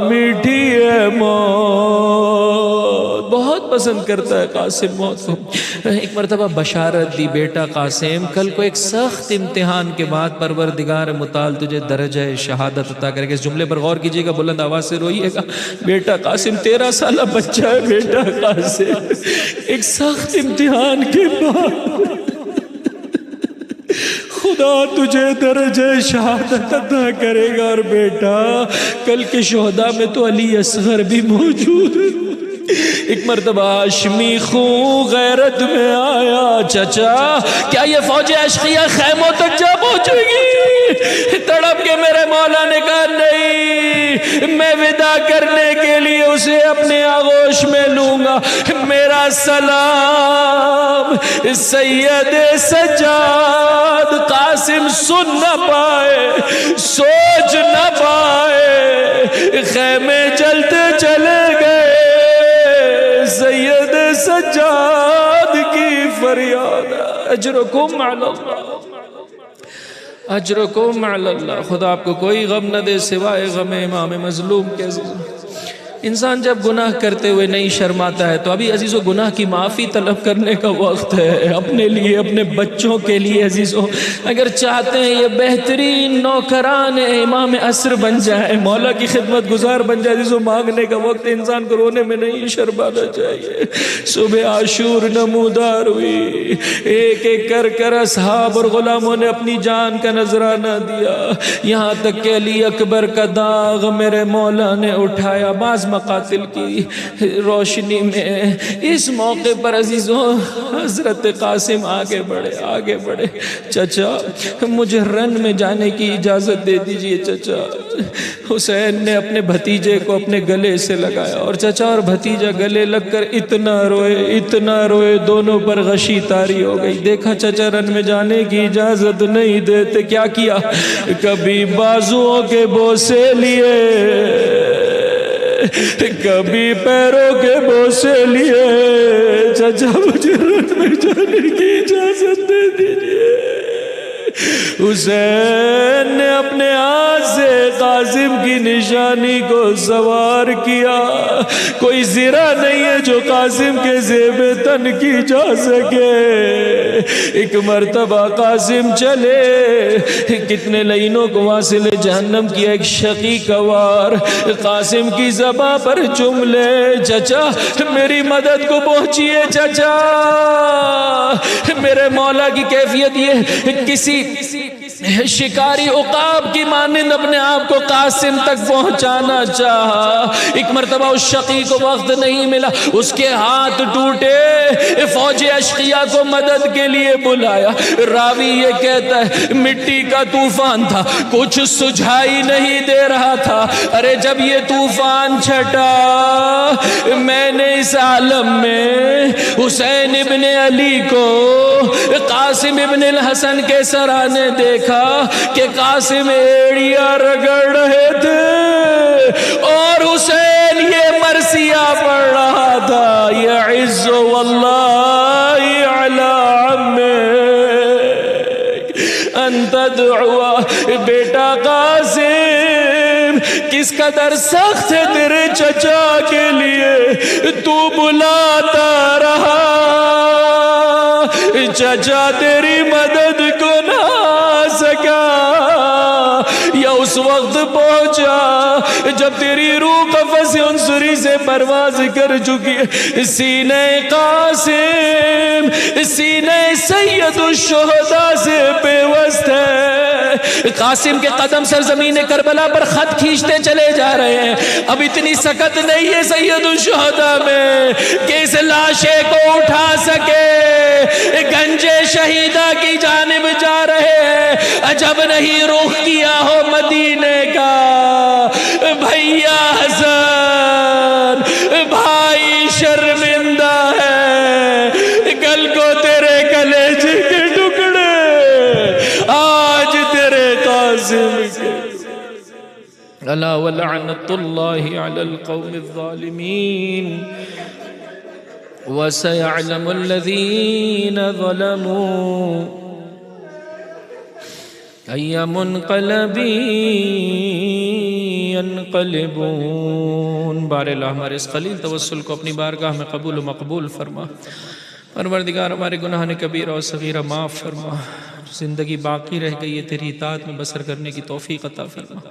میٹھی ہے موت۔ بہت پسند کرتا ہے قاسم موت کو۔ ایک مرتبہ بشارت دی، بیٹا قاسم کل کو ایک سخت امتحان کے بعد پروردگار متعال تجھے درجہ شہادت عطا کرے گا۔ اس جملے پر غور کیجئے گا، بلند آواز سے روئیے گا۔ بیٹا قاسم 13 سالہ بچہ ہے، بیٹا قاسم ایک سخت امتحان کے بعد خدا تجھے درجہ شہادت عطا کرے گا، اور بیٹا کل کے شہداء میں تو علی اصغر بھی موجود ہے۔ ایک مرتبہ ہاشمی خون غیرت میں آیا، چچا کیا یہ فوج اشقیہ خیموں تک جا پہنچے گی؟ تڑپ کے میرے مولا نے کہا نہیں، میں ودا کرنے کے لیے اسے اپنے آغوش میں لوں گا۔ میرا سلام سید سجاد۔ قاسم سن نہ پائے، سوچ نہ پائے، خیمے جلتے چلے گئے۔ سید سجاد کی فریاد، اجرکم علی اللہ، اجرکم علی اللہ۔ خدا آپ کو کوئی غم نہ دے سوائے غم امام مظلوم کے۔ انسان جب گناہ کرتے ہوئے نہیں شرماتا ہے تو ابھی عزیزو گناہ کی معافی طلب کرنے کا وقت ہے، اپنے لیے، اپنے بچوں کے لیے۔ عزیزو اگر چاہتے ہیں یہ بہترین نوکران امام عصر بن جائے، مولا کی خدمت گزار بن جائے، عزیزو مانگنے کا وقت، انسان کو رونے میں نہیں شرمانا چاہیے۔ صبح عاشور نمودار ہوئی، ایک ایک کر اصحاب اور غلاموں نے اپنی جان کا نذرانہ دیا، یہاں تک کہ علی اکبر کا داغ میرے مولا نے اٹھایا۔ بعض مقاتل کی روشنی میں اس موقع پر عزیزوں حضرت قاسم آگے بڑھے۔ چچا مجھے رن میں جانے کی اجازت دے دیجئے چچا۔ حسین نے اپنے بھتیجے کو اپنے گلے سے لگایا، اور چچا اور بھتیجا گلے لگ کر اتنا روئے، دونوں پر غشی طاری ہو گئی۔ دیکھا چچا رن میں جانے کی اجازت نہیں دیتے، کیا کیا؟ کبھی بازوؤں کے بوسے لیے، کبھی پیروں کے بوسے لیے۔ چچا مجھے رن میں جانے کی اجازت دے دیجئے۔ حسین نے اپنے ہاتھ سے قاسم کی نشانی کو سوار کیا۔ کوئی زرہ نہیں ہے جو قاسم کے زیب تن کی جا سکے۔ ایک مرتبہ قاسم چلے، کتنے لعینوں کو واصل جہنم کیا، ایک شقی کوار قاسم کی زباں پر چم لے۔ چچا میری مدد کو پہنچیے چچا۔ میرے مولا کی کیفیت یہ، کسی شکاری عقاب کی مانند اپنے آپ کو قاسم تک پہنچانا چاہا۔ ایک مرتبہ اس شقی کو وقت نہیں ملا، اس کے ہاتھ ٹوٹے، فوج اشقیہ کو مدد کے لیے بلایا۔ راوی یہ کہتا ہے مٹی کا طوفان تھا، کچھ سجھائی نہیں دے رہا تھا۔ ارے جب یہ طوفان چھٹا، میں نے اس عالم میں حسین ابن علی کو قاسم ابن الحسن کے سرانے دیکھا کہ قاسم ایڑیاں رگڑ رہے تھے اور حسین یہ مرثیہ پڑھ رہا تھا، یعز واللہ علی عمک ان تدعوا۔ بیٹا قاسم کس قدر سخت ہے تیرے چچا کے لیے، تو بلاتا رہا، چچا تیری مدد کو نہ آ سکا، یا اس وقت پہنچا جب تیری روح قفس عنصری سے پرواز کر چکی ہے۔ سینہ قاسم سینہ سید الشہداء سے پیوست ہے۔ قاسم کے قدم سرزمین کربلا پر خط کھینچتے چلے جا رہے ہیں۔ اب اتنی سکت نہیں ہے سید الشہداء میں کہ اس لاشے کو اٹھا سکے، گنجے شہیدہ کی جانب جا رہے ہیں۔ عجب نہیں رخ کیا ہو مدینے کا، بھیا حسن بھائی شرمندہ ہے، کل کو تیرے کلیجے کے ٹکڑے آج تیرے قاسم کے۔ الا ولعنت اللہ علی القوم الظالمین وسيعلم الذين ظلموا أي منقلب ينقلبون۔ بار اللہ ہمارے اس قلیل توسل کو اپنی بارگاہ میں قبول و مقبول فرما۔ پروردگار ہمارے گناہ کبیرہ اور صغیرہ معاف فرما۔ زندگی باقی رہ گئی ہے تیری اطاعت میں بسر کرنے کی توفیق عطا فرما۔